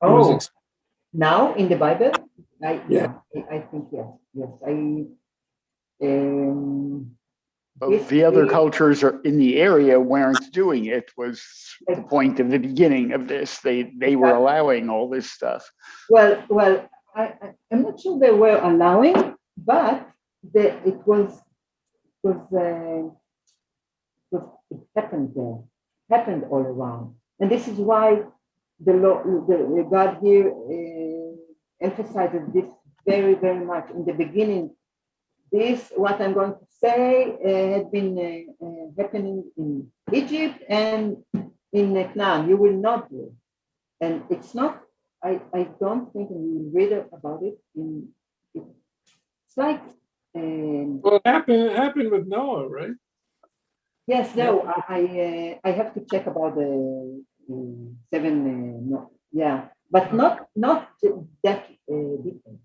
[SPEAKER 2] Oh, now in the Bible?
[SPEAKER 6] Yeah.
[SPEAKER 2] I think yes. Yes.
[SPEAKER 4] The other cultures are in the area weren't doing it, was the point of the beginning of this. They were allowing all this stuff.
[SPEAKER 2] Well, I'm not sure they were allowing, but it happened there, happened all around, and this is why the God here emphasizes this very, very much in the beginning. This, what I'm going to say, had been happening in Egypt and in Canaan. You will not do it. And it's not, I don't think, and we will read about it. It's like.
[SPEAKER 6] Well, it happened with Noah, right?
[SPEAKER 2] Yes, no, I have to check about the 7, no, yeah, but not that detail,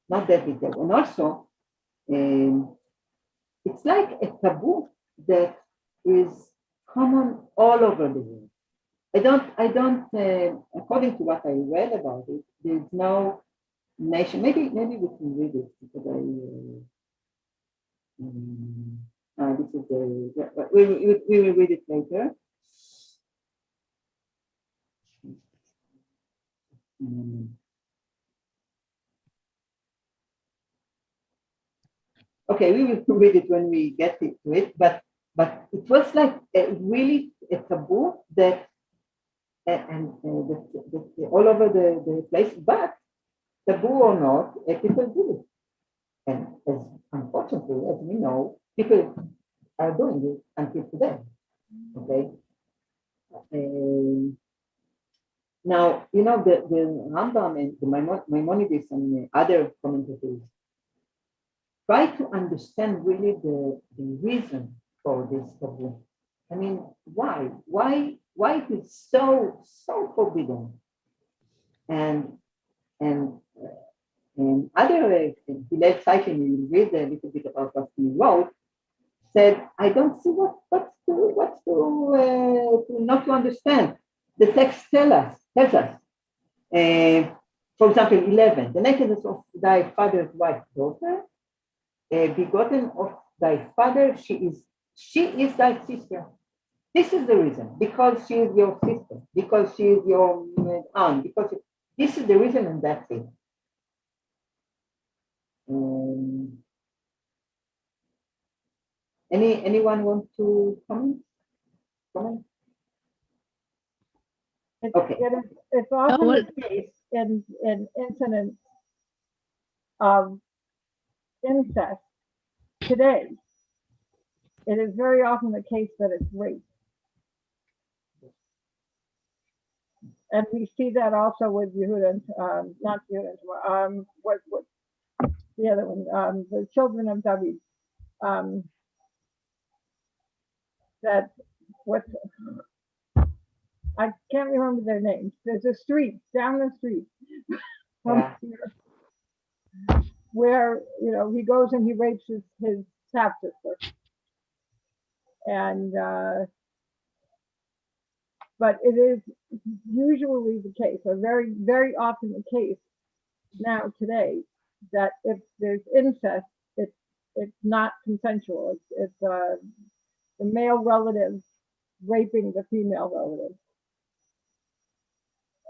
[SPEAKER 2] not that detail. And also, it's like a taboo that is common all over the world. I don't, according to what I read about it, there's no nation, maybe we can read it because this is we will read it later. Okay, we will read it when we get to it, but it was like really a taboo that all over the place, but taboo or not, people do it. And unfortunately, as we know, people are doing it until today. Okay. Now, you know, the Rambam and the Maimonides and other commentators try to understand really the reason for this taboo. I mean, why? Why it is so forbidden? And other Kehilat Moriah, you read a little bit about what he wrote, said, I don't see what's not to understand. The text tells us. For example, 11, the nakedness of thy father's wife daughter, begotten of thy father, she is thy sister. This is the reason, because she is your sister, because she is your aunt, because this is the reason, and that's it. Anyone want to comment? Okay.
[SPEAKER 7] It's often
[SPEAKER 5] well-
[SPEAKER 7] the case in incidents of incest today. It is very often the case that it's rape. And we see that also with Yehuda, not Yehuda, what the other one, the children of David. That what I can't remember their names. There's a street down the street from here where he goes and he rapes his half sister, and but it is usually the case, or very very often the case now today, that if there's incest, it's not consensual. It's the male relative raping the female relative.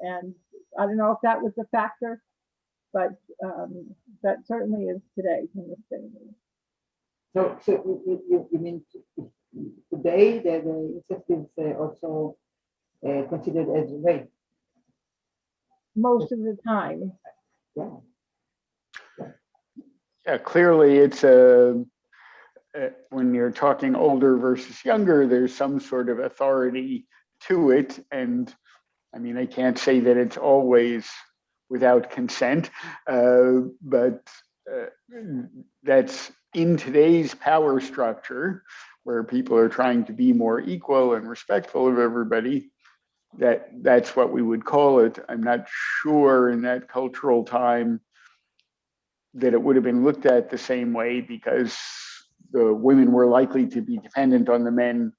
[SPEAKER 7] And I don't know if that was a factor, but that certainly is today in this day.
[SPEAKER 2] So you mean today the incest is also considered as rape?
[SPEAKER 7] Most of the time.
[SPEAKER 4] Yeah, clearly it's when you're talking older versus younger, there's some sort of authority to it. And I mean, I can't say that it's always without consent, but that's in today's power structure where people are trying to be more equal and respectful of everybody. That's what we would call it. I'm not sure in that cultural time that it would have been looked at the same way, because the women were likely to be dependent on the men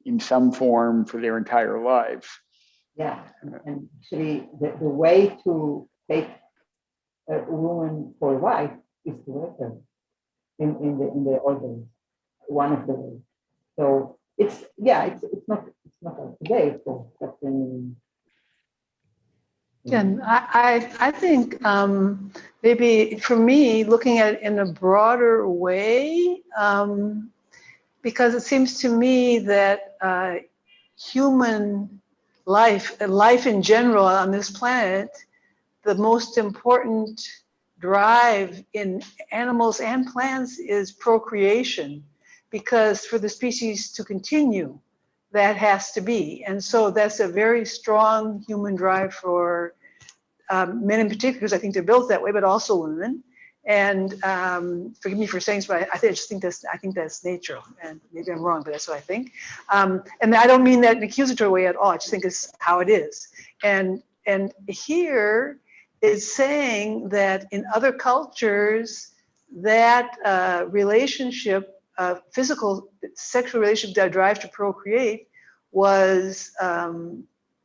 [SPEAKER 4] in some form for their entire lives.
[SPEAKER 2] Yeah, and actually the way to take a woman for a wife is to rape her in the old days, one of the ways. So it's not like today, of course, but
[SPEAKER 11] And I think maybe for me, looking at it in a broader way, because it seems to me that human life in general on this planet, the most important drive in animals and plants is procreation, because for the species to continue, that has to be. And so that's a very strong human drive for men in particular, because I think they're built that way, but also women. And forgive me for saying this, but I think that's nature. And maybe I'm wrong, but that's what I think. And I don't mean that in an accusatory way at all. I just think it's how it is. And here it's saying that in other cultures, that relationship, physical sexual relationship that drive to procreate was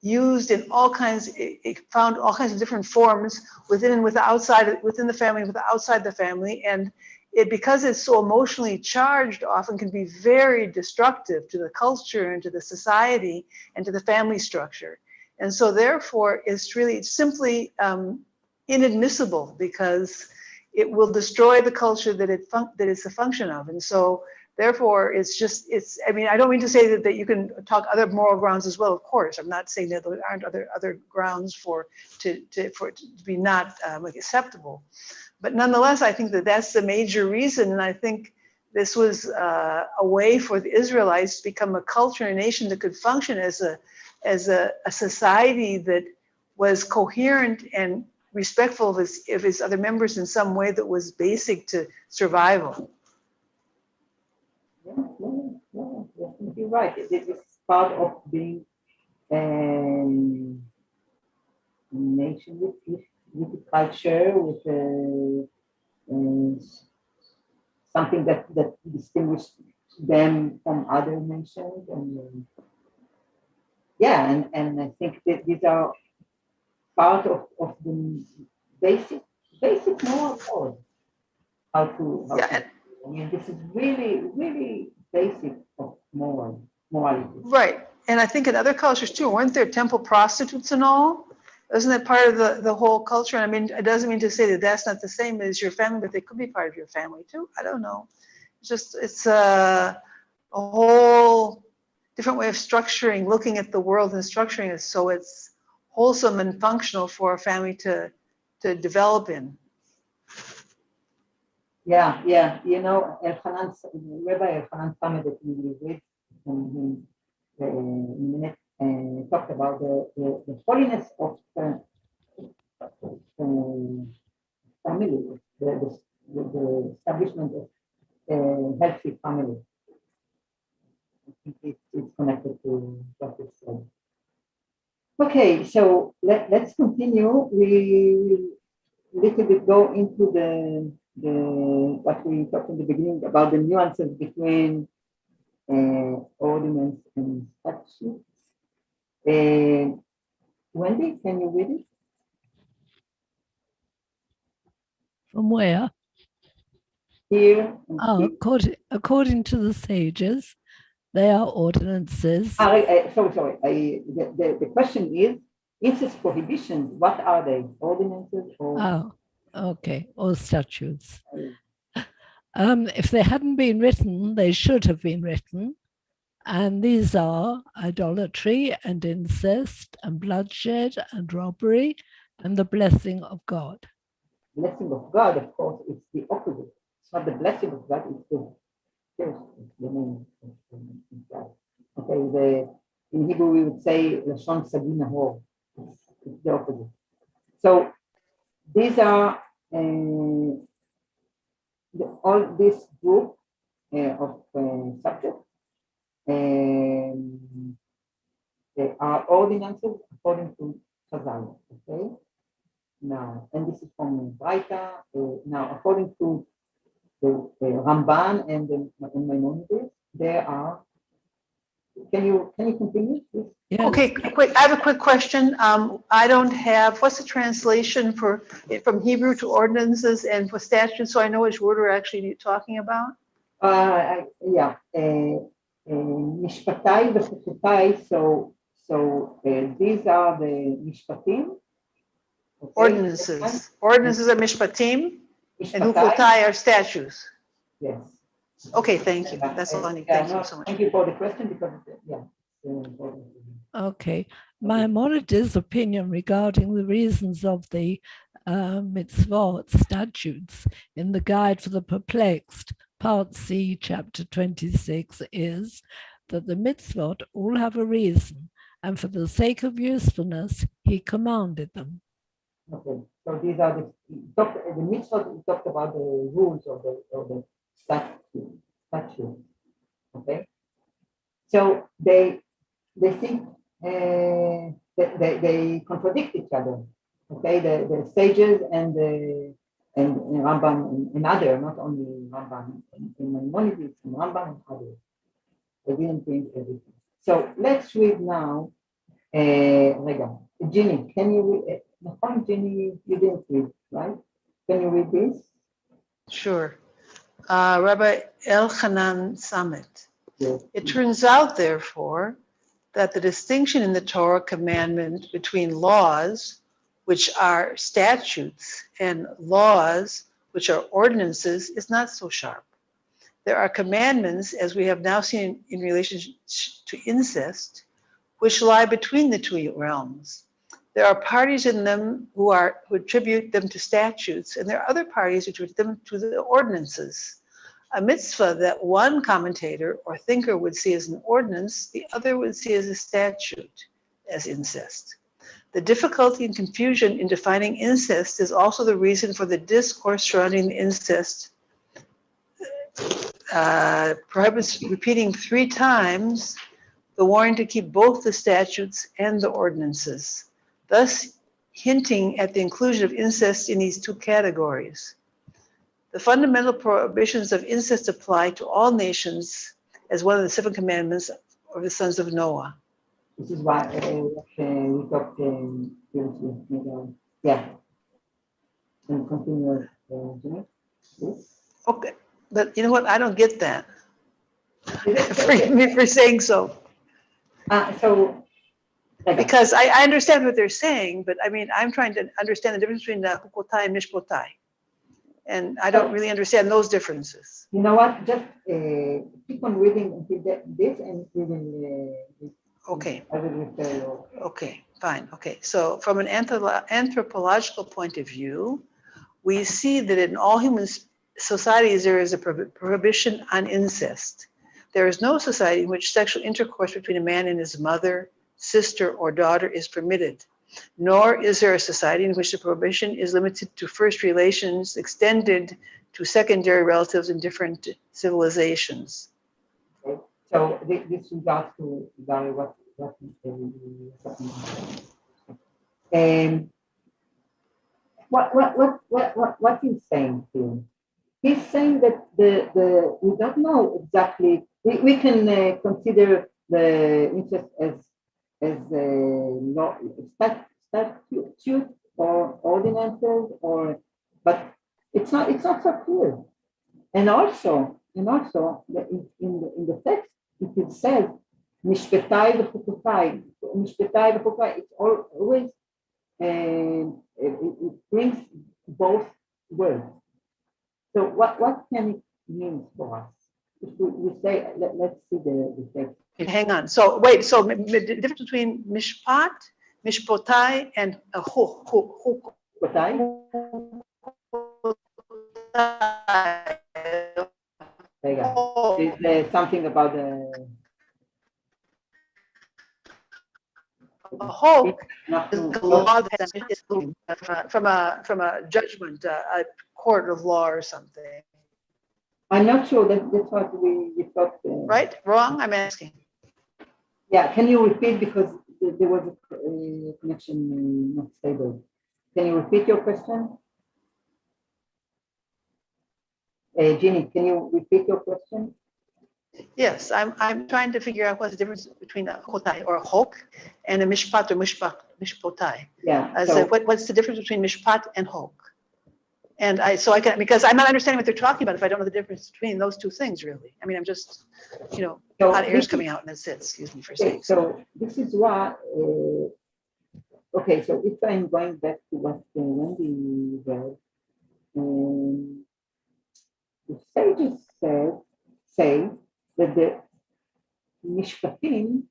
[SPEAKER 11] used in all kinds. It found all kinds of different forms within and within the family, with outside the family, and it, because it's so emotionally charged, often can be very destructive to the culture and to the society and to the family structure. And so, therefore, it's really simply inadmissible, because it will destroy the culture that it's a function of. And so, therefore, I mean, I don't mean to say that you can talk other moral grounds as well, of course. I'm not saying that there aren't other grounds for it to be not acceptable. But nonetheless, I think that that's the major reason. And I think this was a way for the Israelites to become a culture and a nation that could function as a society that was coherent and respectful of its other members in some way that was basic to survival.
[SPEAKER 2] You're right. This is part of being a nation with a culture, with something that distinguishes them from other nations, and and I think that these are part of the basic moral code. How to I mean, this is really basic of morality.
[SPEAKER 11] Right. And I think in other cultures too, weren't there temple prostitutes and all? Isn't that part of the whole culture? And I mean, it doesn't mean to say that that's not the same as your family, but they could be part of your family too. I don't know. It's a whole different way of structuring, looking at the world and structuring it so it's wholesome and functional for a family to develop in.
[SPEAKER 2] Yeah, yeah. You know, Rabbi Elchanan Samet that we read in minute talked about the holiness of family, the establishment of healthy family. I think it's connected to what it said. Okay, so let's continue. We little bit go into the what we talked in the beginning about the nuances between ordinance and statutes. Wendy, can you read it?
[SPEAKER 5] From where?
[SPEAKER 2] Here.
[SPEAKER 5] Oh, according to the sages, they are ordinances.
[SPEAKER 2] Sorry. The question is, incest prohibitions, what are they? Ordinances or?
[SPEAKER 5] Oh, okay, or statutes. If they hadn't been written, they should have been written. And these are idolatry and incest and bloodshed and robbery and the blessing of God.
[SPEAKER 2] Blessing of God, of course, it's the opposite. It's not the blessing of God, it's the curse, it's the name of God. Okay, in Hebrew we would say Lashon Sagi Nahor. It's the opposite. So these are all this group of subjects. They are ordinances according to Chazal. Okay. Now, and this is from Braita. Now, according to the Ramban and Maimonides, there are. Can you continue, please?
[SPEAKER 5] Yes.
[SPEAKER 11] Okay, quick. I have a quick question. I don't have. What's the translation for from Hebrew to ordinances and for statutes? So I know which word we're actually talking about.
[SPEAKER 2] Yeah. Mishpatai v'chukotai. So these are the mishpatim. Okay.
[SPEAKER 11] Ordinances. Ordinances are mishpatim, and hukotai are statutes.
[SPEAKER 2] Yes.
[SPEAKER 11] Okay, thank you. That's all I need. Thank you so much.
[SPEAKER 2] Thank you for the question because yeah.
[SPEAKER 5] Okay. Maimonides' opinion regarding the reasons of the mitzvot statutes in the Guide for the Perplexed, Part C, Chapter 26, is that the mitzvot all have a reason, and for the sake of usefulness, he commanded them.
[SPEAKER 2] Okay, so these are the mitzvot. We talked about the rules of the statute. Okay, so they think they contradict each other. Okay, the sages and Rambam and other, not only Rambam, in Maimonides and Rambam and others. They didn't bring everything. So let's read now. Ginny, can you read? Ginny, you didn't read, right? Can you read this?
[SPEAKER 11] Sure. Rabbi Elchanan Samet.
[SPEAKER 2] Yes.
[SPEAKER 11] It turns out, therefore, that the distinction in the Torah commandment between laws, which are statutes, and laws, which are ordinances, is not so sharp. There are commandments, as we have now seen in relation to incest, which lie between the two realms. There are parties in them who attribute them to statutes, and there are other parties who attribute them to the ordinances. A mitzvah that one commentator or thinker would see as an ordinance, the other would see as a statute, as incest. The difficulty and confusion in defining incest is also the reason for the discourse surrounding the incest. Prohibits repeating 3 times the warning to keep both the statutes and the ordinances, thus hinting at the inclusion of incest in these 2 categories. The fundamental prohibitions of incest apply to all nations as one of the 7 commandments of the sons of Noah.
[SPEAKER 2] This is why we talked previously. Yeah. And continue, Jimmy. Yes.
[SPEAKER 11] Okay, but you know what? I don't get that. Forgive me for saying so. Because I understand what they're saying, but I mean, I'm trying to understand the difference between the hukotai and mishpotai. And I don't really understand those differences.
[SPEAKER 2] You know what? Just keep on reading until this, and we will.
[SPEAKER 11] Okay.
[SPEAKER 2] I will refer you.
[SPEAKER 11] Okay, fine. Okay, so from an anthropological point of view, we see that in all human societies there is a prohibition on incest. There is no society in which sexual intercourse between a man and his mother, sister, or daughter is permitted. Nor is there a society in which the prohibition is limited to first relations extended to secondary relatives in different civilizations.
[SPEAKER 2] Okay. So this regards to Gary, what he's saying here. He's saying that we don't know exactly. We can consider the incest as statute or ordinances, but it's not so clear. And also in the text it says mishpetai v'chukotai. Mishpetai v'chukotai. It's always it brings both words. So what can it mean for us? If we say, let's see the text.
[SPEAKER 11] Hang on. So wait. So the difference between mishpat, mishpotai, and
[SPEAKER 2] Chukotai? Is there something about the
[SPEAKER 11] hok is the law that is from a judgment, a court of law or something.
[SPEAKER 2] I'm not sure that's what we thought.
[SPEAKER 11] Right? Wrong? I'm asking.
[SPEAKER 2] Yeah, can you repeat, because there was a connection not stable. Can you repeat your question? Ginny, can you repeat your question?
[SPEAKER 11] Yes, I'm trying to figure out what's the difference between a chotai or a hok and a mishpat or mishpotai.
[SPEAKER 2] Yeah.
[SPEAKER 11] So what's the difference between mishpat and hok? And I can, because I'm not understanding what they're talking about if I don't know the difference between those two things, really. I mean, I'm just, hot air's coming out and that's it. Excuse me for saying so.
[SPEAKER 2] So this is why, okay, so if I'm going back to what Wendy read, the sages say that the mishpatim,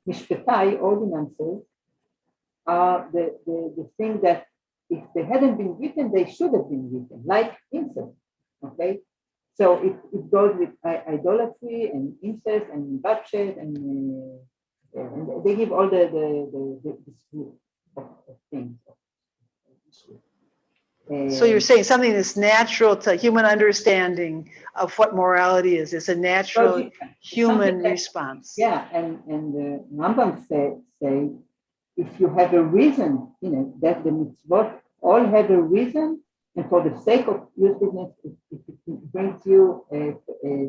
[SPEAKER 2] mishpatai ordinances are the thing that if they hadn't been written, they should have been written, like incest. Okay, so it goes with idolatry and incest and bloodshed, and they give all the group of things.
[SPEAKER 11] So you're saying something that's natural to human understanding of what morality is. It's a natural human response.
[SPEAKER 2] Yeah, and the Rambam say if you have a reason, that the mitzvot all have a reason, and for the sake of usefulness, it brings you a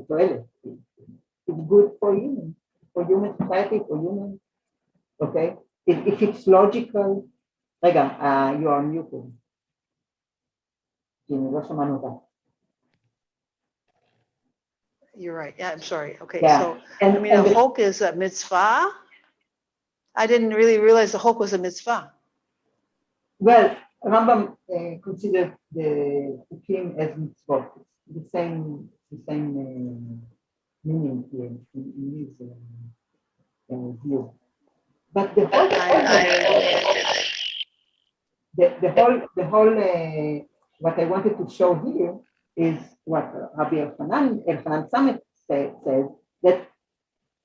[SPEAKER 2] toilet. It's good for human society, for human. Okay, if it's logical, you are muted.
[SPEAKER 11] You're right. Yeah, I'm sorry. Okay,
[SPEAKER 2] yeah.
[SPEAKER 11] So a hok is a mitzvah. I didn't really realize the hok was a mitzvah.
[SPEAKER 2] Well, Rambam considered the king as mitzvot. The same meaning here in his view. But the whole what I wanted to show here is what Rabbi Elchanan Samet says, that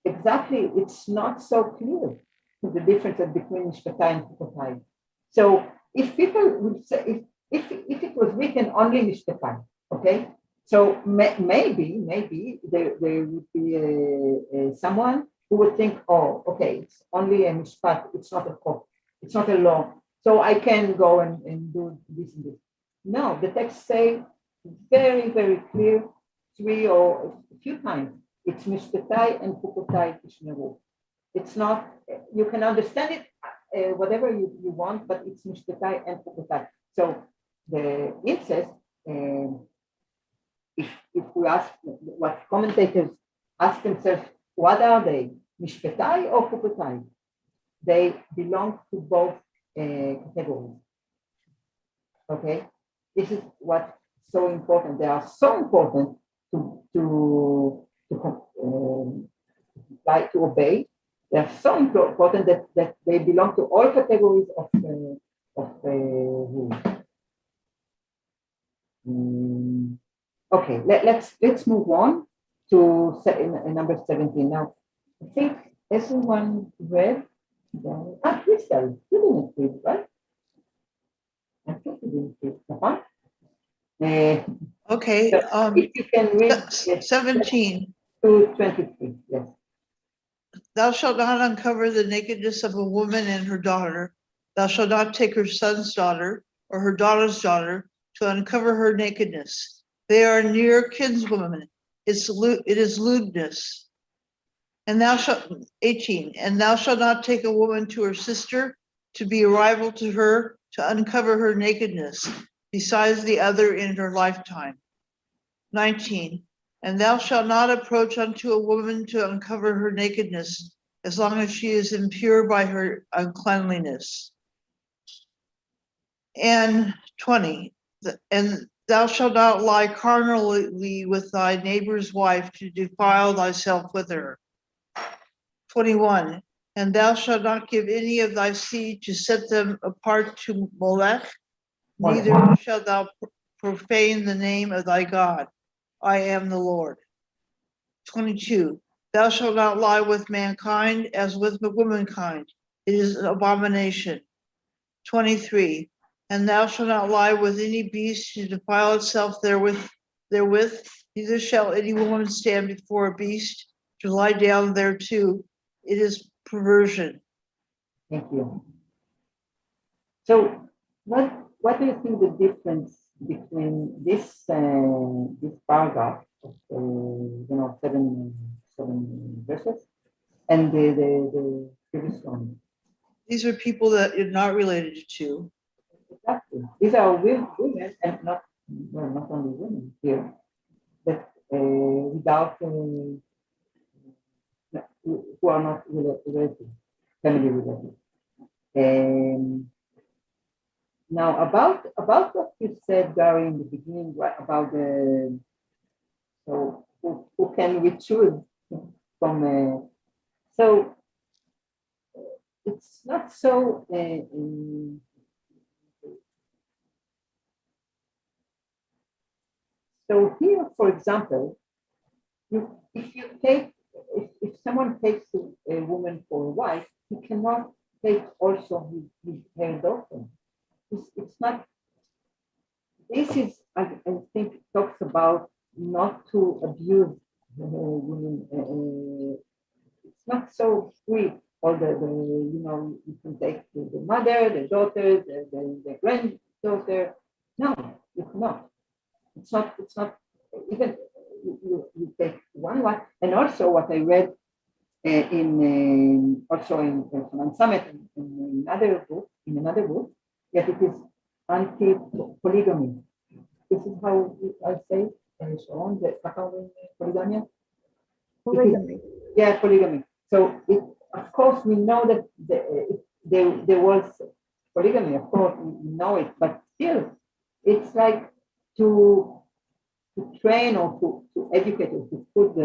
[SPEAKER 2] exactly it's not so clear the difference between Mishpatai and Chukotai. So if people would say, if it was written only Mishpatai, okay, so maybe there would be someone who would think, oh, okay, it's only a Mishpat, it's not a code, it's not a law, so I can go and do this and this. No, the text say very, very clear, 3 or a few times, it's Mishpatai and Chukotai Tishmeru. It's not, you can understand it whatever you want, but it's Mishpatai and Chukotai. So the incest, if we ask what commentators ask themselves, what are they, Mishpatai or Chukotai? They belong to both categories. Okay, this is what's so important. They are so important to like to obey. They are so important that they belong to all categories of rules. Okay, let's move on to number 17 now. I think everyone read. Crystal, you didn't read, right? I think you didn't read.
[SPEAKER 3] Okay,
[SPEAKER 2] So if you can read
[SPEAKER 3] 17.
[SPEAKER 2] to 23, yes.
[SPEAKER 3] Thou shalt not uncover the nakedness of a woman and her daughter. Thou shalt not take her son's daughter or her daughter's daughter to uncover her nakedness. They are near kinswomen. It is lewdness. And thou shalt, 18, and thou shalt not take a woman to her sister to be a rival to her, to uncover her nakedness, besides the other in her lifetime. 19, and thou shalt not approach unto a woman to uncover her nakedness, as long as she is impure by her uncleanliness. And 20, and thou shalt not lie carnally with thy neighbor's wife to defile thyself with her. 21, and thou shalt not give any of thy seed to set them apart to Molech, neither shalt thou profane the name of thy God. I am the Lord. 22, thou shalt not lie with mankind as with the womankind. It is an abomination. 23, and thou shalt not lie with any beast to defile itself therewith, neither shall any woman stand before a beast to lie down thereto. It is perversion.
[SPEAKER 2] Thank you. So what do you think the difference between this paragraph of seven verses and the previous one?
[SPEAKER 3] These are people that you're not related to.
[SPEAKER 2] Exactly. These are women, and not only women here, but without who are not related, family related. Now about what you said, Gary, in the beginning, right, about the so who can we choose from? So it's not so. So here, for example, if someone takes a woman for a wife, he cannot take also her daughter. It's not. This is, I think, talks about not to abuse women. It's not so free. All the you can take the mother, the daughter, the granddaughter. No, it's not. It's not even you take one, and also what I read also in Summit in another book, that it is anti-polygamy. This is how I say on the polygamy.
[SPEAKER 7] Polygamy.
[SPEAKER 2] Yeah, polygamy. So of course we know that there was polygamy. Of course we know it, but still, it's like to train or to educate or to put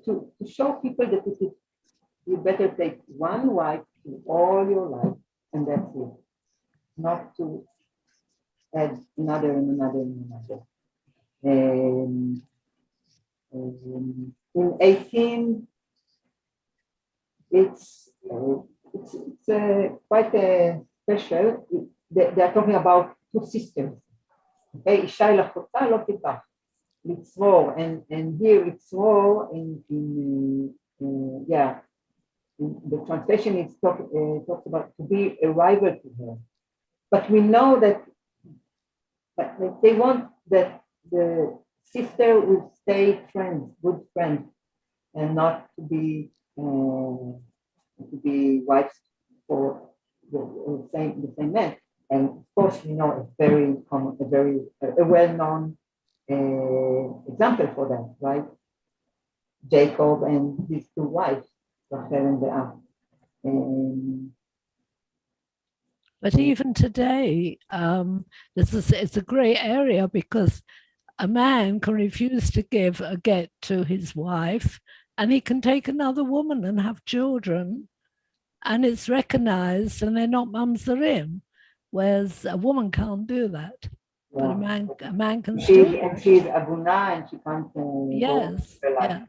[SPEAKER 2] to show people that it is, you better take one wife to all your life, and that's it. Not to add another and another and another. In 18, it's quite special. They are talking about two systems. Okay, אישה אל אחותה לא תיקח. לצרור, and here לצרור in the translation is talks about to be a rival to her. But we know that they want that the sister will stay friends, good friends, and not to be wives for the same man. And of course, we know a very common, a well-known example for that, right? Jacob and his two wives, Rachel and Leah.
[SPEAKER 5] But even today, it's a grey area because a man can refuse to give a get to his wife and he can take another woman and have children, and it's recognized and they're not mamzerim, whereas a woman can't do that. But a man can still.
[SPEAKER 2] And she's aguna and she can't
[SPEAKER 5] Yes,
[SPEAKER 2] go
[SPEAKER 5] yeah.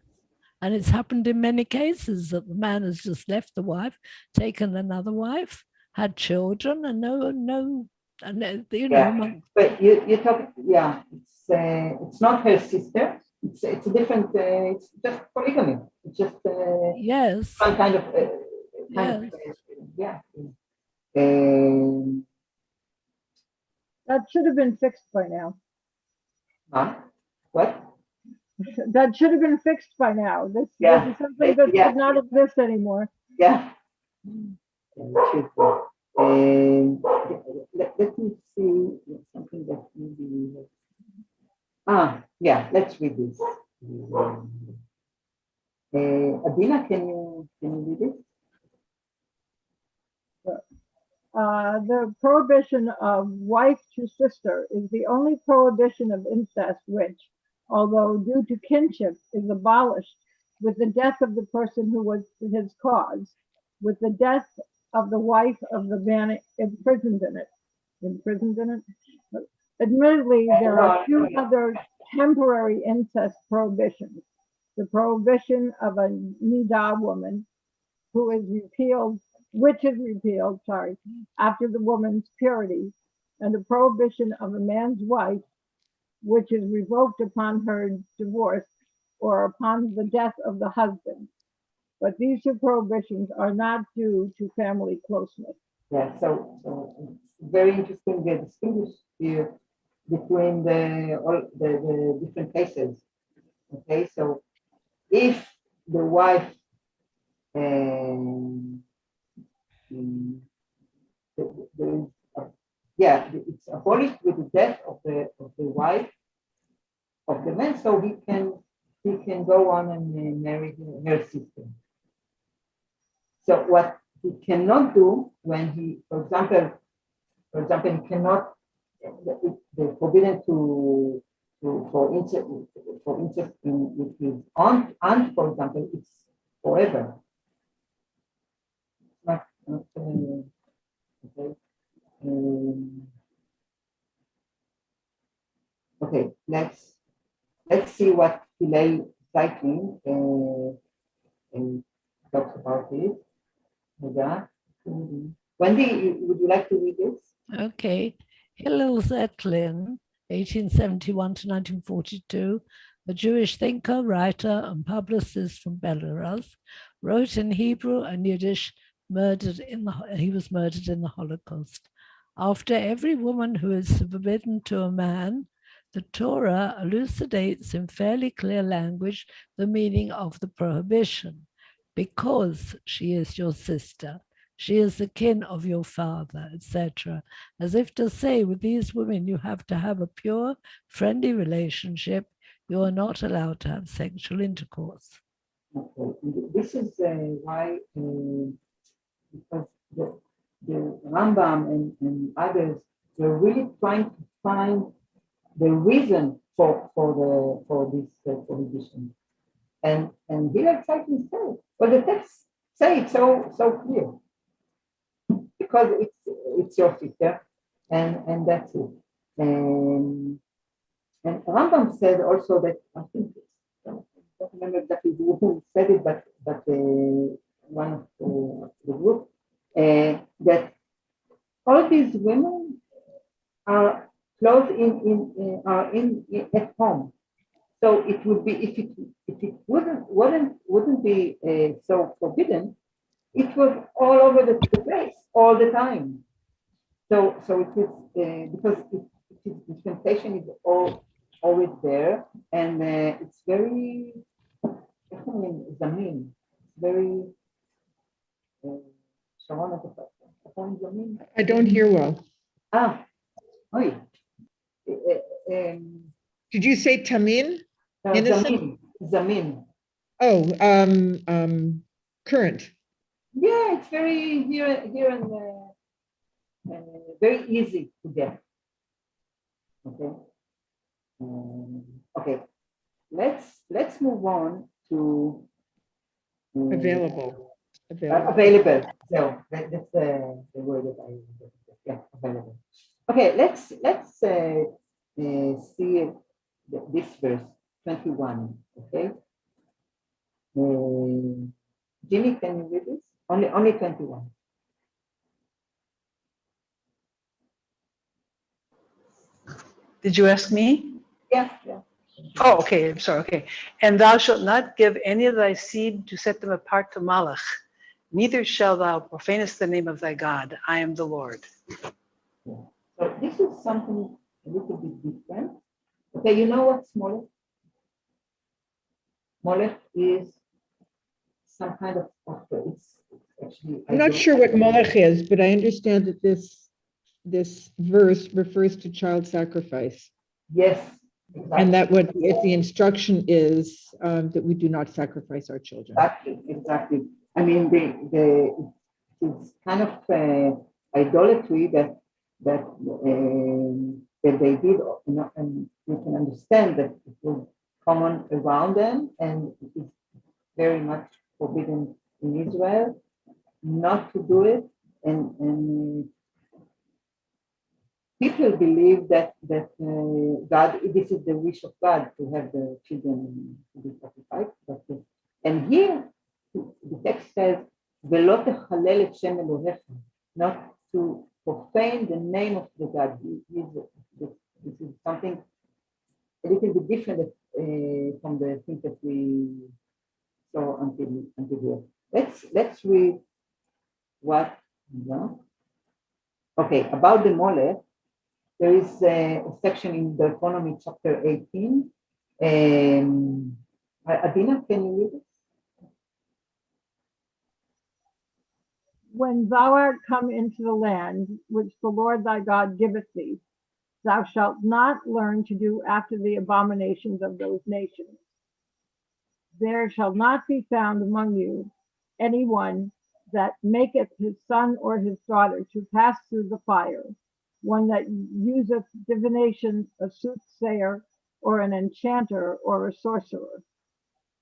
[SPEAKER 5] And it's happened in many cases that the man has just left the wife, taken another wife, had children, and
[SPEAKER 2] But you talk, it's not her sister. It's a different. It's just polygamy. It's just
[SPEAKER 5] yes,
[SPEAKER 2] some kind of
[SPEAKER 7] That should have been fixed by now.
[SPEAKER 2] What?
[SPEAKER 7] That should have been fixed by now. This is something that does not exist anymore.
[SPEAKER 2] Yeah. Let me see something that maybe. Let's read this. Adina, can you read it?
[SPEAKER 7] The prohibition of wife to sister is the only prohibition of incest which, although due to kinship, is abolished with the death of the person who was his cause, with the death of the wife of the man imprisoned in it. Admittedly, there are few other temporary incest prohibitions. The prohibition of a nidah woman, which is repealed, after the woman's purity, and the prohibition of a man's wife, which is revoked upon her divorce or upon the death of the husband. But these two prohibitions are not due to family closeness.
[SPEAKER 2] Yeah, so it's very interesting to distinguish here between the different cases. Okay, so if the wife it's abolished with the death of the wife of the man, so he can go on and marry her sister. So what he cannot do when he, for example, he cannot. They're forbidden for incest with his aunt, for example, it's forever. Not okay. Okay, let's see what Hillel Zeitlin talks about it. Wendy, would you like to read this?
[SPEAKER 5] Okay. Hillel Zeitlin, 1871 to 1942, a Jewish thinker, writer, and publicist from Belarus, wrote in Hebrew and Yiddish. He was murdered in the Holocaust. After every woman who is forbidden to a man, the Torah elucidates in fairly clear language the meaning of the prohibition. Because she is your sister, she is the kin of your father, etc. As if to say, with these women, you have to have a pure, friendly relationship. You are not allowed to have sexual intercourse.
[SPEAKER 2] Okay. This is why, because the Rambam and others, they're really trying to find the reason for this prohibition. And here exactly said, well, the text say it so clear. Because it's your sister, and that's it. And Rambam said also that, I think, I don't remember exactly who said it, but one of the group, that all these women are clothed in at home. So it would be, if it wouldn't be so forbidden, it was all over the place all the time. So it is because the temptation is always there, and it's very zamin, very.
[SPEAKER 10] I don't hear well. Did you say tamin?
[SPEAKER 2] Zamin.
[SPEAKER 10] Oh, current.
[SPEAKER 2] Yeah, it's very here and very easy to get. Okay. Okay. Let's move on to
[SPEAKER 10] Available.
[SPEAKER 2] available. So that's the word that yeah, available. Okay, let's see this verse 21. Okay. Jimmy, can you read this? Only 21.
[SPEAKER 11] Did you ask me?
[SPEAKER 2] Yeah.
[SPEAKER 11] Oh, okay, I'm sorry, okay. And thou shalt not give any of thy seed to set them apart to Malach, neither shalt thou profanest the name of thy God. I am the Lord.
[SPEAKER 2] Yeah. So this is something a little bit different. Okay, you know what's Molech? Molech is some kind of it's actually.
[SPEAKER 10] I'm not sure what Molech is, but I understand that this verse refers to child sacrifice.
[SPEAKER 2] Yes. Exactly.
[SPEAKER 10] And that what if the instruction is that we do not sacrifice our children.
[SPEAKER 2] Exactly. I mean, it's kind of idolatry that they did, you know, and we can understand that it was common around them, and it is very much forbidden in Israel not to do it, and people believe that God, this is the wish of God to have the children to be sacrificed. And here the text says, "Velo techalel et shem Elohecha," not to profane the name of the God. This is something a little bit different from the thing that we saw until here. Let's read what. Okay, about the Molech. There is a section in Deuteronomy chapter 18. Adina, can you read it?
[SPEAKER 7] When thou art come into the land which the Lord thy God giveth thee, thou shalt not learn to do after the abominations of those nations. There shall not be found among you any one that maketh his son or his daughter to pass through the fire, one that useth divination, a soothsayer, or an enchanter, or a sorcerer,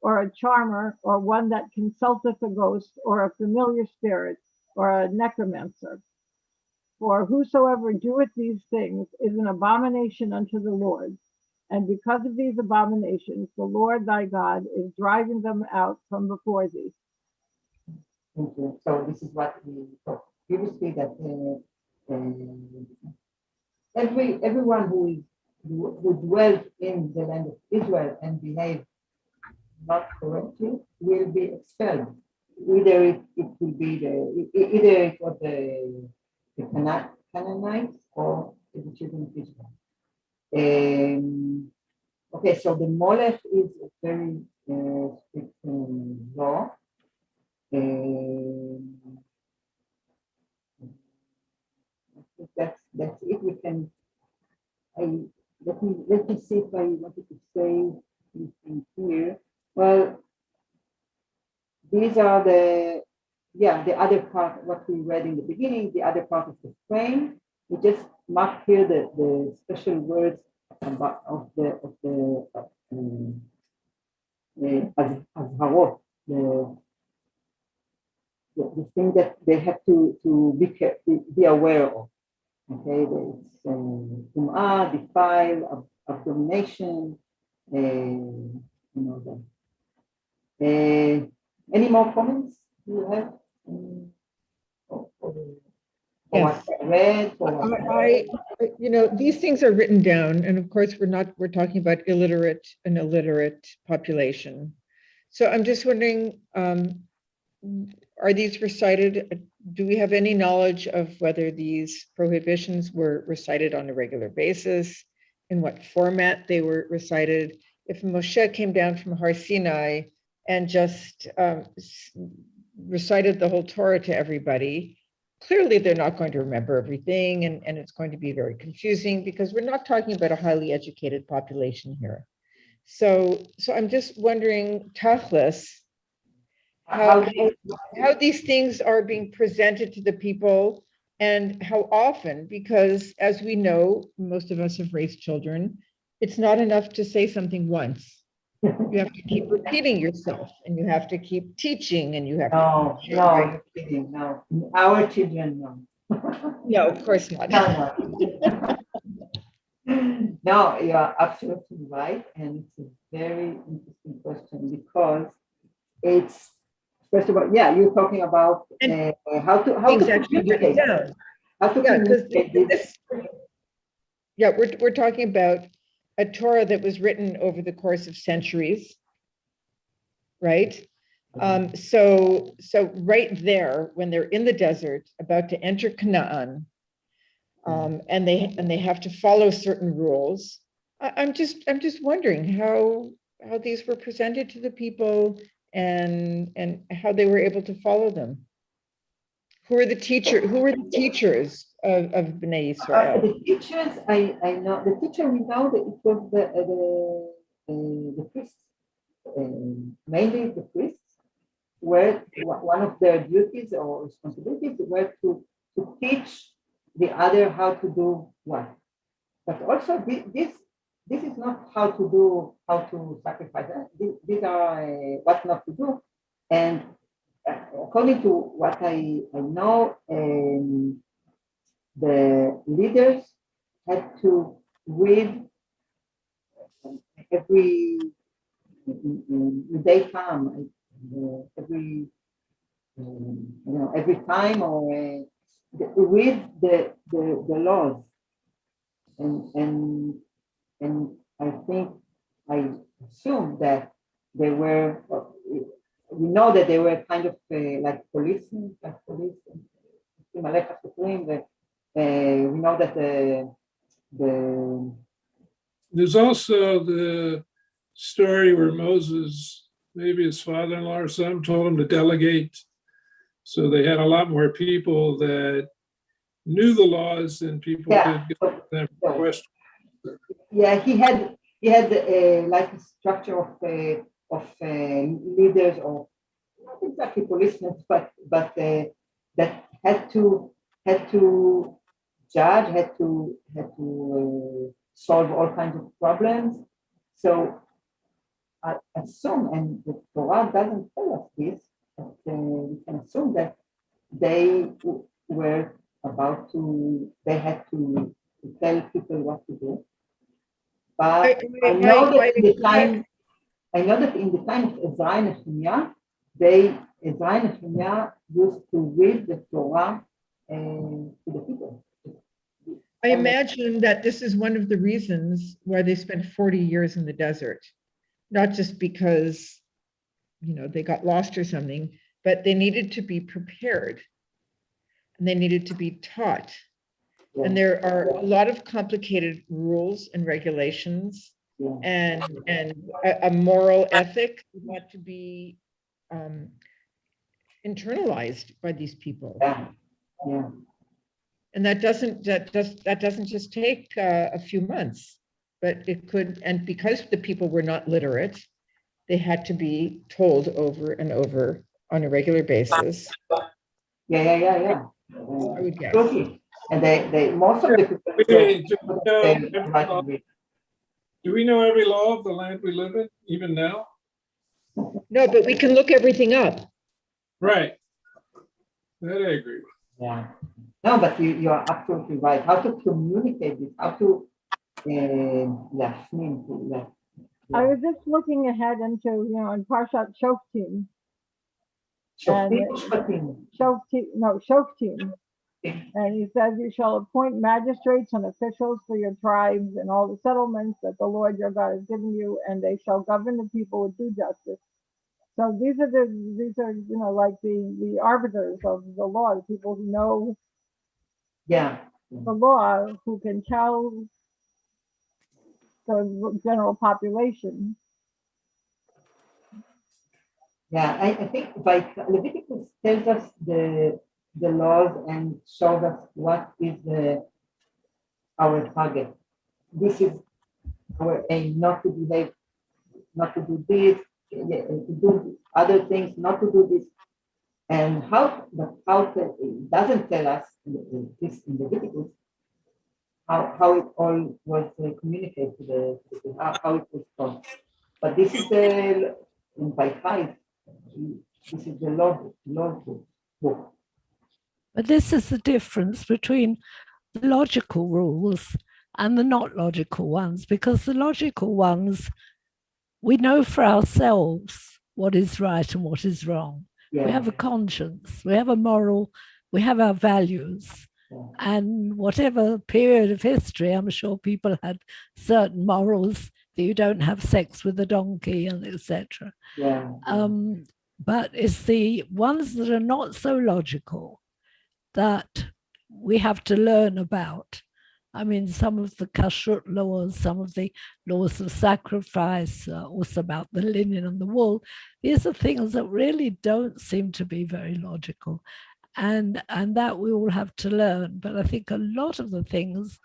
[SPEAKER 7] or a charmer, or one that consulteth a ghost, or a familiar spirit, or a necromancer. For whosoever doeth these things is an abomination unto the Lord. And because of these abominations, the Lord thy God is driving them out from before thee.
[SPEAKER 2] Okay. So this is what we talked previously, that everyone who dwells in the land of Israel and behave not correctly will be expelled. Either it will be either it was the Canaanites or the children of Israel. Okay, so the Molech is a very strict law. I think that's it. We can. Let me see if I wanted to say anything here. Well, these are the other part, what we read in the beginning, the other part of the frame. We just mark here the special words about of the azharot, the thing that they have to be aware of. Okay, it's tum'ah, defile, abomination, you know that. Any more comments you have?
[SPEAKER 10] Yes. These things are written down, and of course we're talking about an illiterate population. So I'm just wondering, are these recited? Do we have any knowledge of whether these prohibitions were recited on a regular basis, in what format they were recited? If Moshe came down from Har Sinai and just recited the whole Torah to everybody, clearly they're not going to remember everything, and it's going to be very confusing because we're not talking about a highly educated population here. So I'm just wondering, Tachlis, how these things are being presented to the people and how often, because as we know, most of us have raised children, it's not enough to say something once. You have to keep repeating yourself, and you have to keep teaching, and you have
[SPEAKER 2] No,
[SPEAKER 10] to.
[SPEAKER 2] no, you're kidding, no. Our children, no.
[SPEAKER 10] No, of course not.
[SPEAKER 2] No, no. No, you are absolutely right, and it's a very interesting question because it's, first of all, yeah, you're talking about how to communicate. How to communicate this.
[SPEAKER 10] Yeah, we're talking about a Torah that was written over the course of centuries, right? So right there, when they're in the desert, about to enter Canaan, and they have to follow certain rules. I'm just wondering how these were presented to the people and how they were able to follow them. Who were the teachers of Bnei Israel?
[SPEAKER 2] The teachers, I know the teacher. We know that it was the priests, mainly the priests, were one of their duties or responsibilities were to teach the other how to do what. But also this is not how to sacrifice. These are what not to do. And according to what I know, the leaders had to read every daytime, every time, or read the laws, and I think I assume that they were. We know that they were kind of like police. We know that the
[SPEAKER 6] There's also the story where Moses, maybe his father-in-law or something, told him to delegate. So they had a lot more people that knew the laws and people could get them questions.
[SPEAKER 2] Yeah, he had like a structure of leaders, or not exactly policemen, but that had to judge, had to solve all kinds of problems. So I assume, and the Torah doesn't tell us this, but we can assume that they were they had to tell people what to do. But I know that in the time of Ezra and Nehemiah, Ezra and Nehemiah used to read the Torah to the people.
[SPEAKER 10] I imagine that this is one of the reasons why they spent 40 years in the desert, not just because, they got lost or something, but they needed to be prepared and they needed to be taught. Yeah. And there are a lot of complicated rules and regulations, and a moral ethic that had to be internalized by these people.
[SPEAKER 2] Yeah.
[SPEAKER 10] And that doesn't just take a few months, but it could. And because the people were not literate, they had to be told over and over on a regular basis.
[SPEAKER 2] Yeah.
[SPEAKER 10] I would guess.
[SPEAKER 2] And they most of the people.
[SPEAKER 6] Do we know every law of the land we live in, even now?
[SPEAKER 10] No, but we can look everything up.
[SPEAKER 6] Right. That I agree with.
[SPEAKER 2] Yeah. No, but you are absolutely right. How to communicate this? How to
[SPEAKER 7] I was just looking ahead into, in Parshat Shoftim. Shoftim. And he says, you shall appoint magistrates and officials for your tribes and all the settlements that the Lord your God has given you, and they shall govern the people with due justice. So these are like the arbiters of the law, the people who know the law, who can tell the general population.
[SPEAKER 2] Yeah, I think Leviticus tells us the laws and shows us what is our target. This is our aim, not to behave, not to do this, to do other things, not to do this. And it doesn't tell us this in Leviticus, how it all was communicated to how it was taught. But this is by 5. This is the Lord book.
[SPEAKER 5] But this is the difference between the logical rules and the not logical ones, because the logical ones, we know for ourselves what is right and what is wrong.
[SPEAKER 2] Yeah.
[SPEAKER 5] We have a conscience, we have a moral, we have our values.
[SPEAKER 2] Yeah.
[SPEAKER 5] And whatever period of history, I'm sure people had certain morals that you don't have sex with a donkey and etc.
[SPEAKER 2] Yeah.
[SPEAKER 5] But it's the ones that are not so logical that we have to learn about. I mean, some of the kashrut laws, some of the laws of sacrifice, also about the linen and the wool, these are things that really don't seem to be very logical. And that we all have to learn. But I think a lot of the things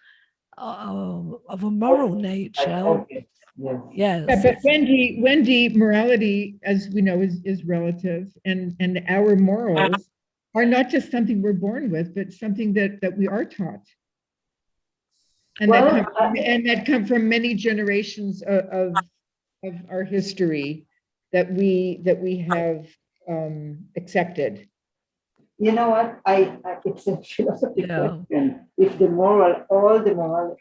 [SPEAKER 5] are of a moral nature.
[SPEAKER 2] Yes.
[SPEAKER 5] Yes.
[SPEAKER 10] Yeah, but Wendy, morality, as we know, is relative, and our morals are not just something we're born with, but something that we are taught, and that come from many generations of our history that we have accepted.
[SPEAKER 2] You know what? It's a philosophy question. If all the moral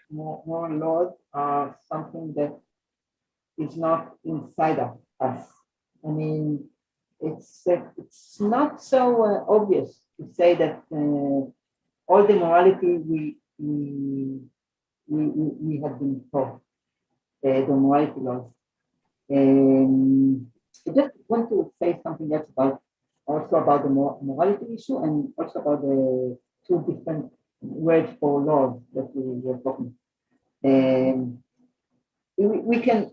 [SPEAKER 2] laws are something that is not inside of us. I mean, it's not so obvious to say that all the morality we have been taught, the morality laws. I just want to say something else about the morality issue, and also about the 2 different words for laws that we were talking. We can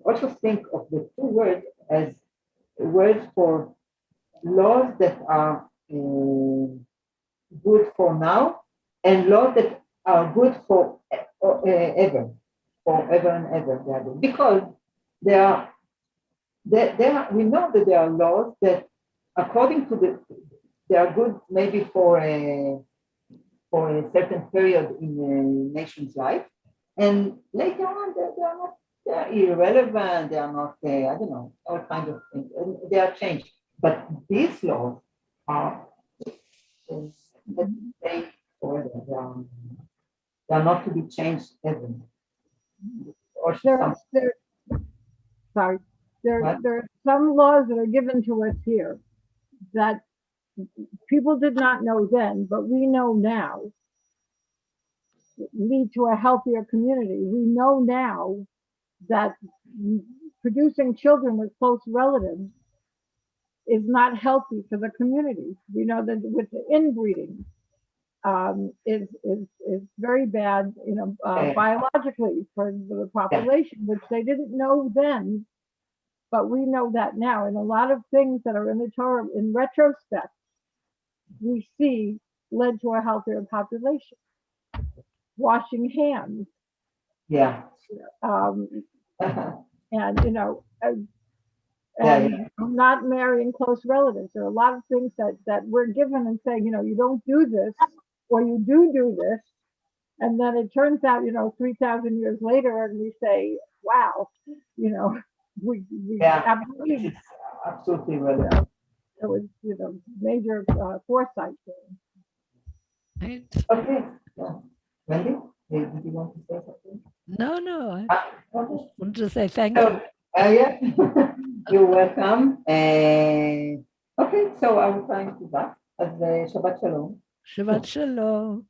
[SPEAKER 2] also think of the 2 words as words for laws that are good for now, and laws that are good for forever and ever. Because we know that there are laws that, according to they are good maybe for a certain period in a nation's life, and later on they're irrelevant. They are not I don't know, all kinds of things. They are changed. But these laws are forever. They are not to be changed ever.
[SPEAKER 7] There are some laws that are given to us here that people did not know then, but we know now lead to a healthier community. We know now that producing children with close relatives is not healthy for the community. We know that with the inbreeding is very bad, biologically for the population, which they didn't know then, but we know that now. And a lot of things that are in the Torah, in retrospect, we see led to a healthier population. Washing hands.
[SPEAKER 2] Yeah.
[SPEAKER 7] And not marrying close relatives. There are a lot of things that we're given and saying, you don't do this, or you do this. And then it turns out, 3,000 years later, and we say, wow, we
[SPEAKER 2] absolutely right.
[SPEAKER 7] It was, major foresight there.
[SPEAKER 5] Right.
[SPEAKER 2] Okay. Yeah. Wendy, did you want to say something?
[SPEAKER 5] No. I just wanted to say thank you.
[SPEAKER 2] Yeah. You're welcome. Okay, so I'm trying to back as Shabbat Shalom.
[SPEAKER 5] Shabbat Shalom.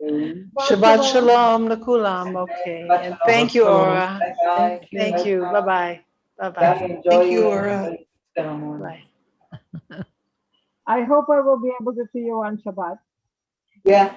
[SPEAKER 11] Shabbat Shalom Nakulam. Okay. And thank you, Ora.
[SPEAKER 2] Bye.
[SPEAKER 11] Thank you. Bye-bye. Bye-bye.
[SPEAKER 3] Thank you, Ora.
[SPEAKER 11] Bye.
[SPEAKER 7] I hope I will be able to see you on Shabbat.
[SPEAKER 2] Yeah.